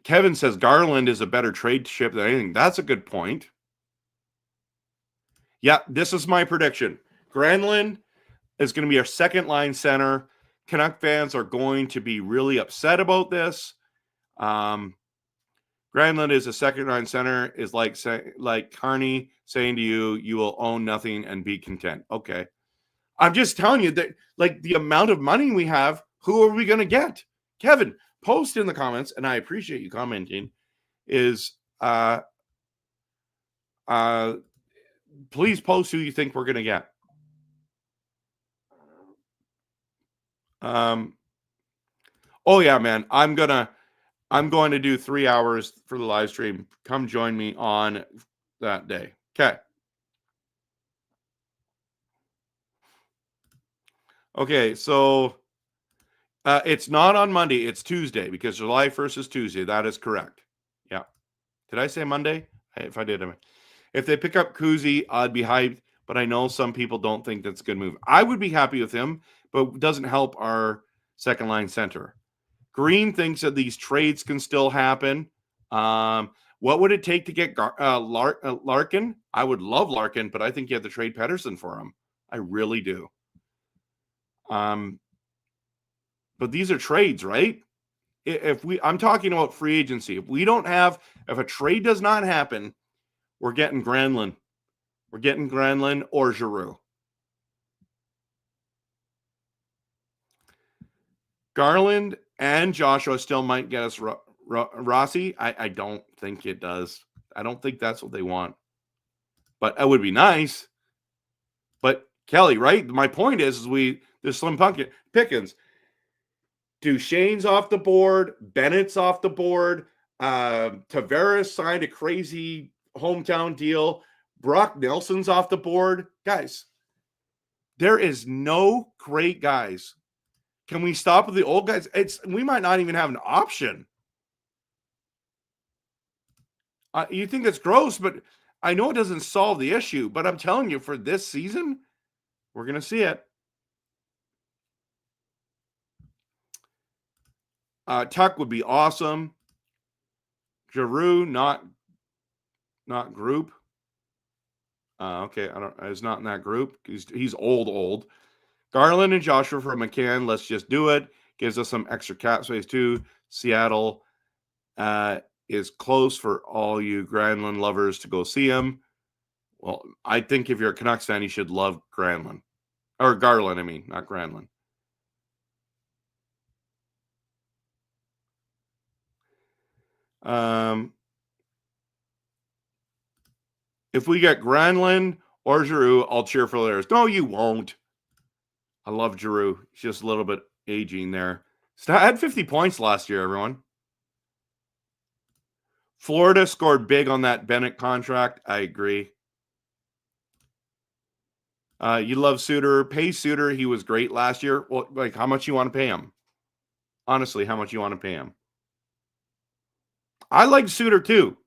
Kevin says Garland is a better trade chip than anything. That's a good point. Yeah, this is my prediction. Granlund is going to be our second line center. Canuck fans are going to be really upset about this. Granlund is a second line center, is like Carney saying to you, you will own nothing and be content. Okay. I'm just telling you that, like, the amount of money we have, who are we going to get? Kevin, post in the comments, and I appreciate you commenting, is please post who you think we're going to get. Oh yeah, man. I'm going to do 3 hours for the live stream. Come join me on that day. Okay. Okay, so it's not on Monday, it's Tuesday, because July 1st is Tuesday. That is correct. Yeah. Did I say Monday? If I did, if they pick up Kuzi, I'd be hyped, but I know some people don't think that's a good move. I would be happy with him, but it doesn't help our second line center. Green thinks that these trades can still happen. What would it take to get Larkin? I would love Larkin, but I think you have to trade Pettersson for him. I really do. But these are trades, right? I'm talking about free agency. If a trade does not happen, we're getting Granlund. We're getting Granlund or Giroux. Garland and Joshua still might get us Rossi. I don't think it does. I don't think that's what they want. But it would be nice. But Kelly, right? My point is there's slim pickings. Duchesne's off the board. Bennett's off the board. Tavares signed a crazy hometown deal. Brock Nelson's off the board. Guys, there is no great guys. Can we stop with the old guys? We might not even have an option. You think that's gross, but I know it doesn't solve the issue. But I'm telling you, for this season, we're going to see it. Tuck would be awesome. Giroux, not group. Okay, it's not in that group. He's old. Garland and Joshua for McCann. Let's just do it. Gives us some extra cap space too. Seattle is close for all you Granlund lovers to go see him. Well, I think if you're a Canucks fan, you should love Granlund. Or Garland, I mean, not Granlund. If we get Granlund or Giroux, I'll cheer for theirs. No, you won't. I love Giroux. He's just a little bit aging there. I had 50 points last year, everyone. Florida scored big on that Bennett contract. I agree. You love Suter. Pay Suter. He was great last year. Well, like, how much you want to pay him? Honestly, how much you want to pay him? I like Suter too,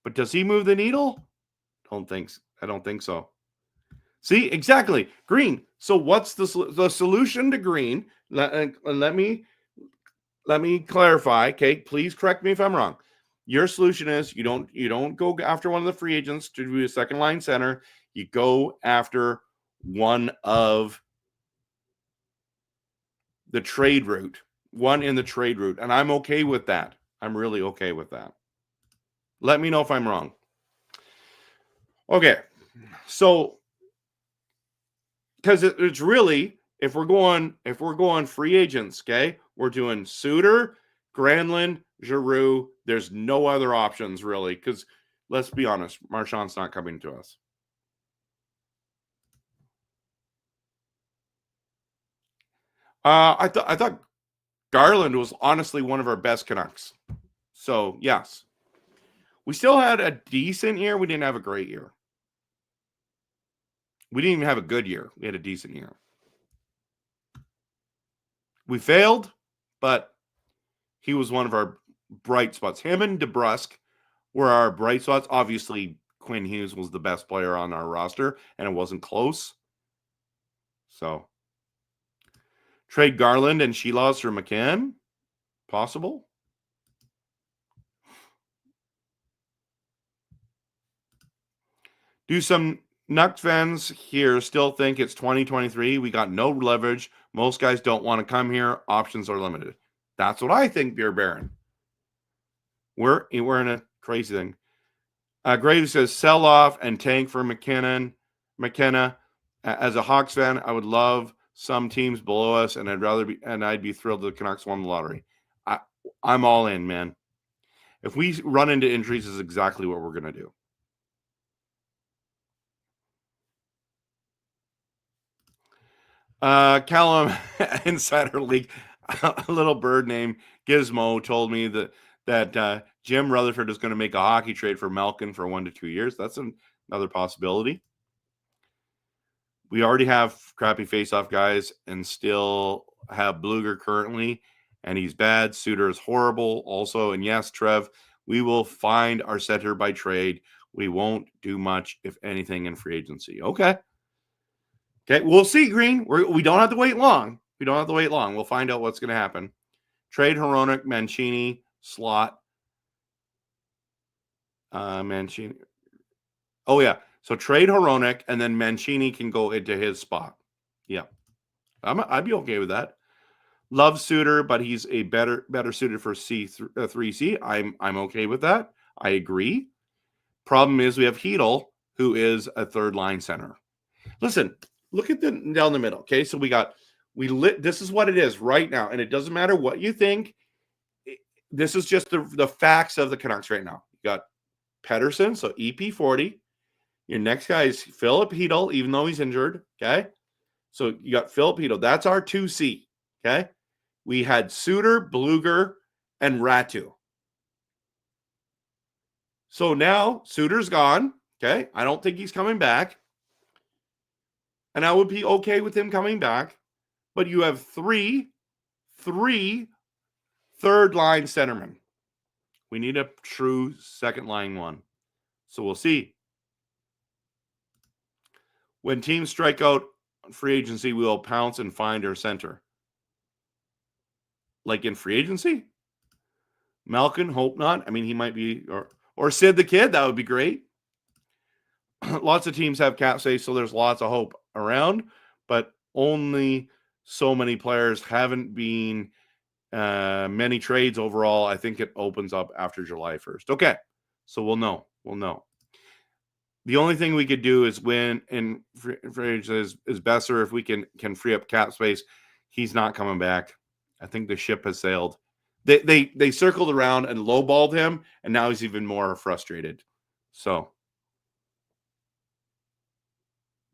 but does he move the needle? I don't think so. See, exactly. Green. So what's the solution to Green? Let me clarify. Okay, please correct me if I'm wrong. Your solution is you don't go after one of the free agents to do a second line center. You go after one of the trade route, one in the trade route, and I'm okay with that. I'm really okay with that. Let me know if I'm wrong. Okay, so because it's really, if we're going free agents, okay, we're doing Suter, Granlund, Giroux. There's no other options really, because let's be honest, Marchand's not coming to us. I thought Garland was honestly one of our best Canucks. So yes, we still had a decent year. We didn't have a great year. We didn't even have a good year. We had a decent year. We failed, but he was one of our bright spots. Him and DeBrusk were our bright spots. Obviously, Quinn Hughes was the best player on our roster, and it wasn't close. So, trade Garland and Sheelos for McCann? Possible? Do some Nucks fans here still think it's 2023? We got no leverage. Most guys don't want to come here. Options are limited. That's what I think, Beer Baron. We're in a crazy thing. Graves says sell off and tank for McKenna. As a Hawks fan, I would love some teams below us, and I'd be thrilled the Canucks won the lottery. I'm all in, man. If we run into injuries, is exactly what we're gonna do. Callum Insider League, a little bird named Gizmo told me that Jim Rutherford is going to make a hockey trade for Malkin for 1 to 2 years. That's another possibility. We already have crappy face-off guys and still have Bluger currently, and he's bad. Suter is horrible also. And yes, Trev, we will find our center by trade. We won't do much, if anything, in free agency. Okay, we'll see, Green. We don't have to wait long. We'll find out what's going to happen. Trade Hronek, Mancini, slot. Mancini. Oh, yeah. So trade Hronek, and then Mancini can go into his spot. Yeah. I'd be okay with that. Love Suter, but he's a better suited for 3C. I'm okay with that. I agree. Problem is we have Hedl, who is a third line center. Listen, look at down the middle. Okay, so this is what it is right now, and it doesn't matter what you think. This is just the facts of the Canucks right now. You got Pettersson, so EP 40. Your next guy is Philip Hedl, even though he's injured. Okay, so you got Philip Hedl. That's our 2C. Okay, we had Suter, Bluger, and Ratu. So now Suter's gone. Okay, I don't think he's coming back. And I would be okay with him coming back. But you have three third-line centermen. We need a true second-line one. So we'll see. When teams strike out on free agency, we will pounce and find our center. Like in free agency? Malkin, hope not. I mean, he might be, or Sid the Kid. That would be great. Lots of teams have cap space, so there's lots of hope around, but only so many players. Haven't been many trades overall. I think it opens up after July 1st. Okay, so we'll know. The only thing we could do is win in free agency is Besser if we can free up cap space. He's not coming back. I think the ship has sailed. They circled around and lowballed him, and now he's even more frustrated. So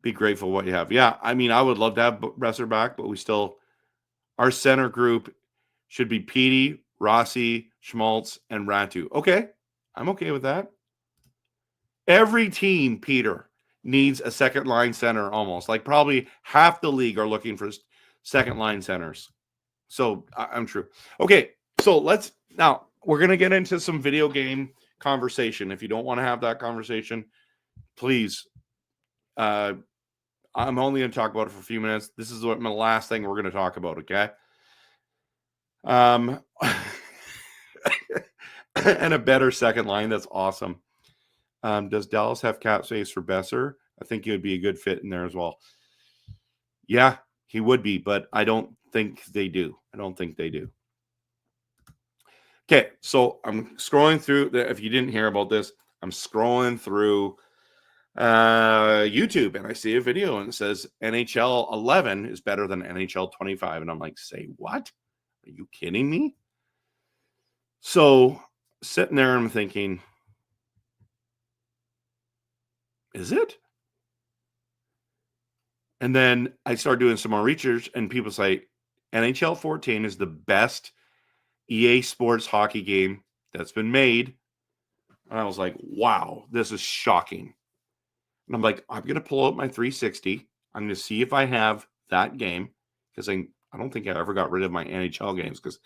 be grateful what you have. Yeah, I mean, I would love to have Besser back, but our center group should be Petey, Rossi, Schmaltz, and Ratu. Okay, I'm okay with that. Every team, Peter, needs a second-line center almost. Like probably half the league are looking for second-line centers. So I'm true. Okay, so now we're going to get into some video game conversation. If you don't want to have that conversation, please, I'm only going to talk about it for a few minutes. This is my last thing we're going to talk about, okay? And a better second line. That's awesome. Does Dallas have cap space for Besser? I think he would be a good fit in there as well. Yeah, he would be, but I don't think they do. Okay, so I'm scrolling through. If you didn't hear about this, I'm scrolling through YouTube, and I see a video, and it says NHL 11 is better than NHL 25, and I'm like, say what? Are you kidding me? So sitting there, I'm thinking, is it? And then I started doing some more research, and people say NHL 14 is the best EA Sports hockey game that's been made. And I was like, wow, this is shocking. And I'm like, I'm going to pull out my 360. I'm going to see if I have that game, because I don't think I ever got rid of my NHL games, because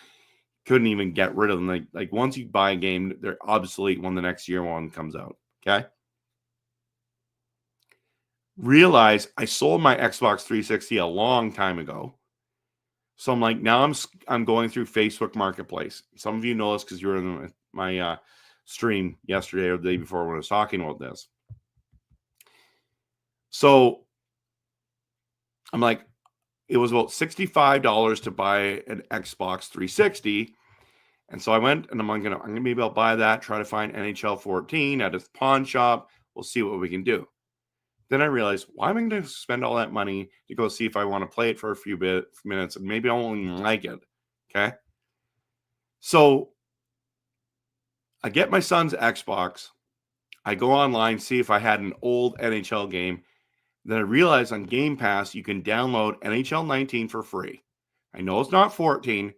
couldn't even get rid of them. Like once you buy a game, they're obsolete when the next year one comes out. Okay. Realize I sold my Xbox 360 a long time ago. So I'm like, now I'm going through Facebook Marketplace. Some of you know this because you were in my stream yesterday or the day before when I was talking about this. So I'm like, it was about $65 to buy an Xbox 360. And so I went, and I'm gonna maybe I'll buy that, try to find NHL 14 at a pawn shop. We'll see what we can do. Then I realized, why am I going to spend all that money to go see if I want to play it for a few minutes, and maybe I won't even like it. Okay. So I get my son's Xbox. I go online, see if I had an old NHL game. Then I realize on Game Pass, you can download NHL 19 for free. I know it's not 14.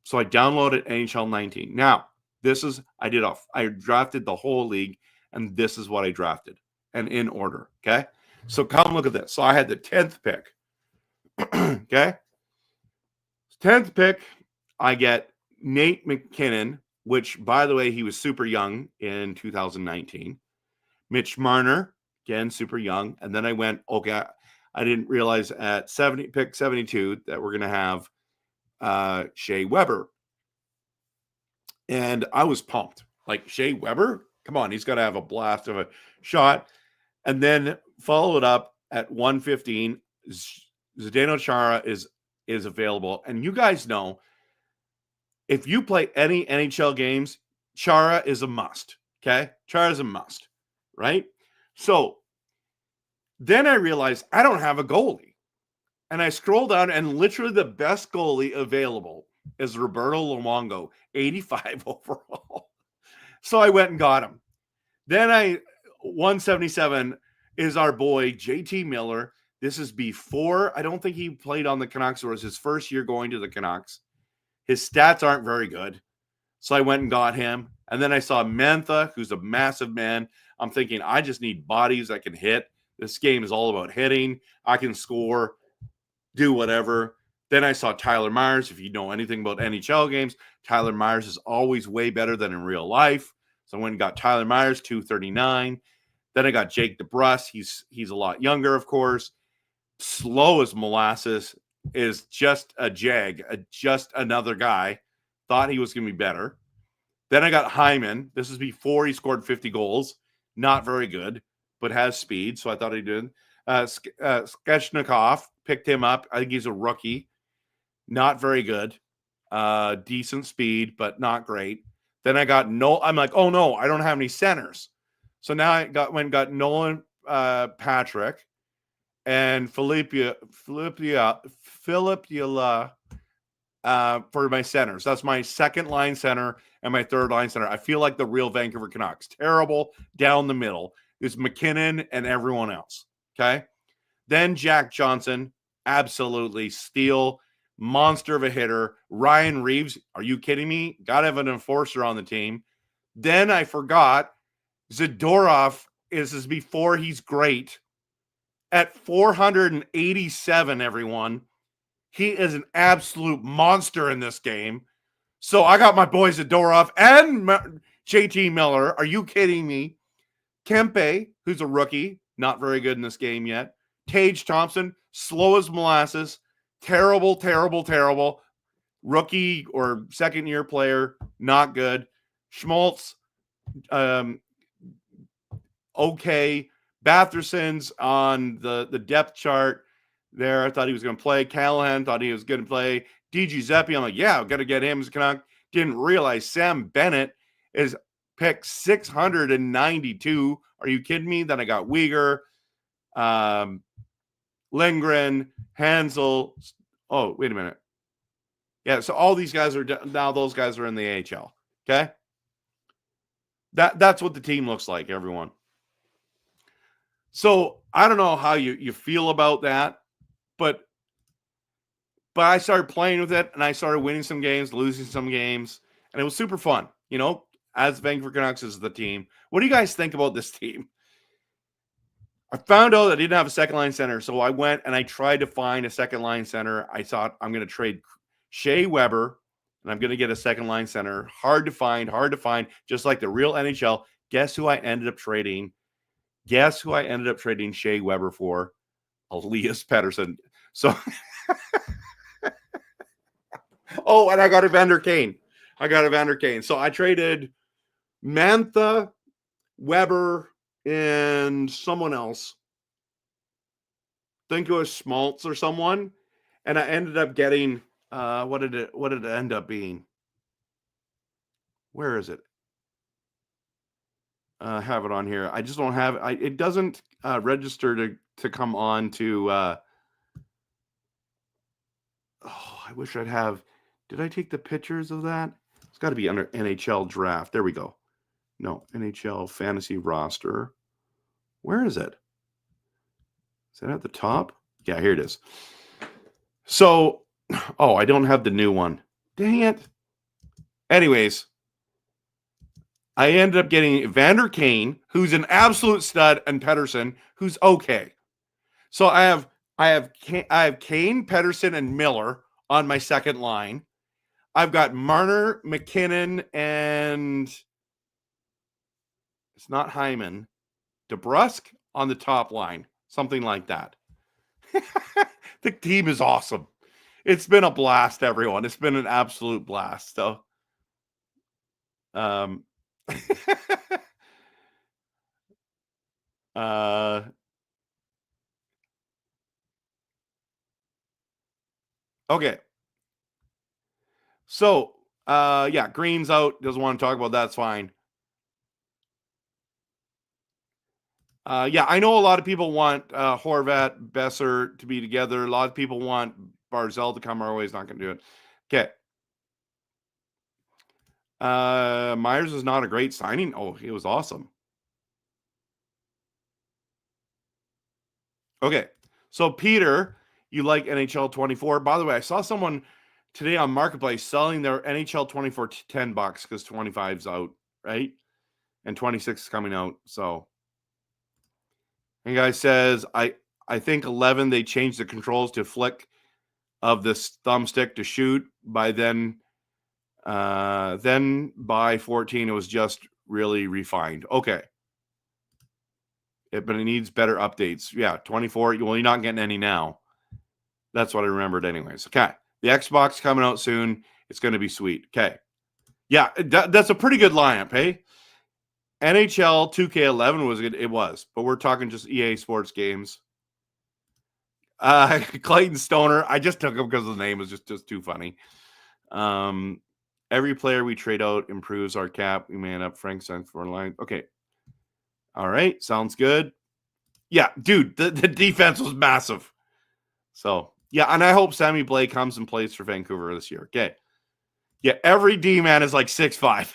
So I downloaded NHL 19. Now, I drafted the whole league, and this is what I drafted. And in order, okay? So come look at this. So I had the 10th pick, okay? 10th pick, I get Nate McKinnon, which, by the way, he was super young in 2019. Mitch Marner, again, super young. And then I went, okay, I didn't realize at pick 72 that we're going to have Shea Weber. And I was pumped. Like, Shea Weber? Come on, he's got to have a blast of a shot. And then follow it up at 115. Zdeno Chara is available. And you guys know, if you play any NHL games, Chara is a must. Okay? Chara is a must, right? So then I realized I don't have a goalie. And I scroll down, and literally the best goalie available is Roberto Luongo, 85 overall. So I went and got him. Then 177 is our boy, JT Miller. This is before, I don't think he played on the Canucks. It was his first year going to the Canucks. His stats aren't very good. So I went and got him. And then I saw Mantha, who's a massive man. I'm thinking, I just need bodies I can hit. This game is all about hitting. I can score, do whatever. Then I saw Tyler Myers. If you know anything about NHL games, Tyler Myers is always way better than in real life. So I went and got Tyler Myers, 239. Then I got Jake DeBrusk. He's a lot younger, of course. Slow as molasses, is just a jag, just another guy. Thought he was going to be better. Then I got Hyman. This is before he scored 50 goals. Not very good, but has speed, so I thought he did. Skechnikov, picked him up. I think he's a rookie. Not very good. Decent speed, but not great. Then I got I'm like, oh no, I don't have any centers. So now I got Nolan Patrick and Filipula for my centers. That's my second line center and my third line center. I feel like the real Vancouver Canucks. Terrible down the middle. It's McKinnon and everyone else. Okay. Then Jack Johnson, absolutely steal, monster of a hitter. Ryan Reeves, are you kidding me? Got to have an enforcer on the team. Then I forgot Zadorov is before he's great. At 487, everyone. He is an absolute monster in this game. So I got my boy Zadorov and JT Miller. Are you kidding me? Kempe, who's a rookie, not very good in this game yet. Tage Thompson, slow as molasses. Terrible, terrible, terrible. Rookie or second-year player, not good. Schmaltz, okay. Batherson's on the depth chart there. I thought he was going to play. Callahan thought he was going to play. DG Zeppi, I'm like, yeah, I've got to get him as a Canuck. Didn't realize Sam Bennett is picked 692. Are you kidding me? Then I got Uyghur, Lindgren, Hansel. Oh, wait a minute. Yeah, so all these guys are now, those guys are in the AHL. Okay? That's what the team looks like, everyone. So I don't know how you feel about that, but I started playing with it, and I started winning some games, losing some games, and it was super fun. You know, as Vancouver Canucks is the team. What do you guys think about this team? I found out I didn't have a second line center, so I went and I tried to find a second line center. I thought I'm going to trade Shea Weber, and I'm going to get a second line center. Hard to find, just like the real NHL. Guess who I ended up trading? Guess who I ended up trading Shea Weber for? Elias Pettersson. So, oh, and I got Evander Kane. So I traded Mantha, Weber, and someone else. I think it was Schmaltz or someone. And I ended up getting, what did it end up being? Where is it? Have it on here. I just don't have it doesn't register to come on to I wish I'd have. Did I take the pictures of that? It's got to be under NHL draft. There we go. No, NHL fantasy roster. Where is it? Is that at the top? Yeah, here it is. So, oh, I don't have the new one. Dang it. Anyways, I ended up getting Evander Kane, who's an absolute stud, and Pettersson, who's okay. So I have Kane, Pettersson, and Miller on my second line. I've got Marner, McKinnon, and it's not Hyman, DeBrusk on the top line, something like that. The team is awesome. It's been a blast, everyone. It's been an absolute blast. So, okay. So, yeah, Green's out. Doesn't want to talk about that. That's fine. Yeah, I know a lot of people want Horvat, Besser to be together. A lot of people want Barzal to come our way. He's not going to do it. Okay. Myers is not a great signing. Oh, he was awesome. Okay. So, Peter, you like NHL 24. By the way, I saw someone today on Marketplace selling their NHL 24 to $10 because 25's out, right? And 26 is coming out. So, and guy says, I think 11, they changed the controls to flick of this thumbstick to shoot. By then by 14, it was just really refined. Okay. But it needs better updates. Yeah, 24. Well, you're not getting any now. That's what I remembered anyways. Okay. The Xbox coming out soon. It's going to be sweet. Okay. Yeah, that's a pretty good lineup, hey? NHL 2K11 was good. It was. But we're talking just EA Sports games. Clayton Stoner. I just took him because the name was just too funny. Every player we trade out improves our cap. We man up Frank Sens for line. Okay. All right. Sounds good. Yeah, dude, the defense was massive. So, yeah, and I hope Sammy Blake comes and plays for Vancouver this year. Okay. Yeah, every D-man is like 6'5".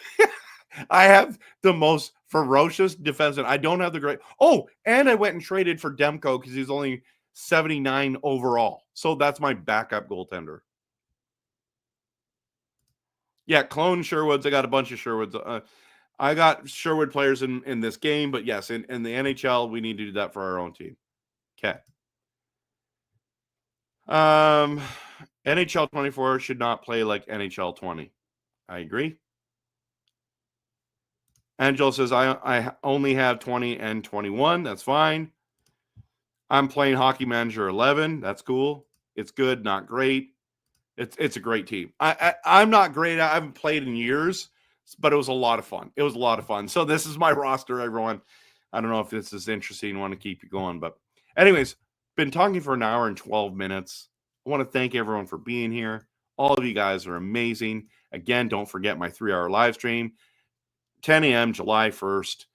I have the most ferocious defenseman. I don't have the great. Oh, and I went and traded for Demko because he's only 79 overall. So that's my backup goaltender. Yeah, clone Sherwoods. I got a bunch of Sherwoods. I got Sherwood players in this game, but yes, in the NHL, we need to do that for our own team. Okay. NHL 24 should not play like NHL 20. I agree. Angel says, I only have 20 and 21. That's fine. I'm playing Hockey Manager 11. That's cool. It's good, not great. It's a great team. I'm not great. I haven't played in years, but it was a lot of fun. It was a lot of fun. So this is my roster, everyone. I don't know if this is interesting. I want to keep you going. But anyways, been talking for an hour and 12 minutes. I want to thank everyone for being here. All of you guys are amazing. Again, don't forget my 3-hour live stream, 10 a.m. July 1st.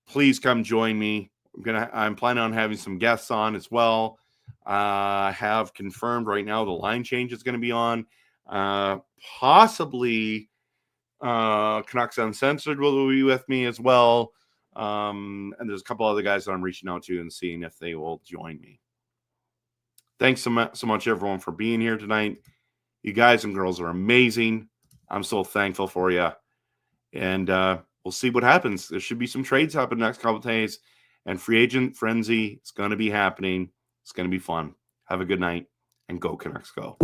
Please come join me. I'm planning on having some guests on as well. Have confirmed right now the line change is going to be on. Possibly Canucks Uncensored will be with me as well. And there's a couple other guys that I'm reaching out to and seeing if they will join me. Thanks so much, everyone, for being here tonight. You guys and girls are amazing. I'm so thankful for you. And we'll see what happens. There should be some trades happen next couple of days. And free agent frenzy is going to be happening. It's going to be fun. Have a good night, and go Canucks, go.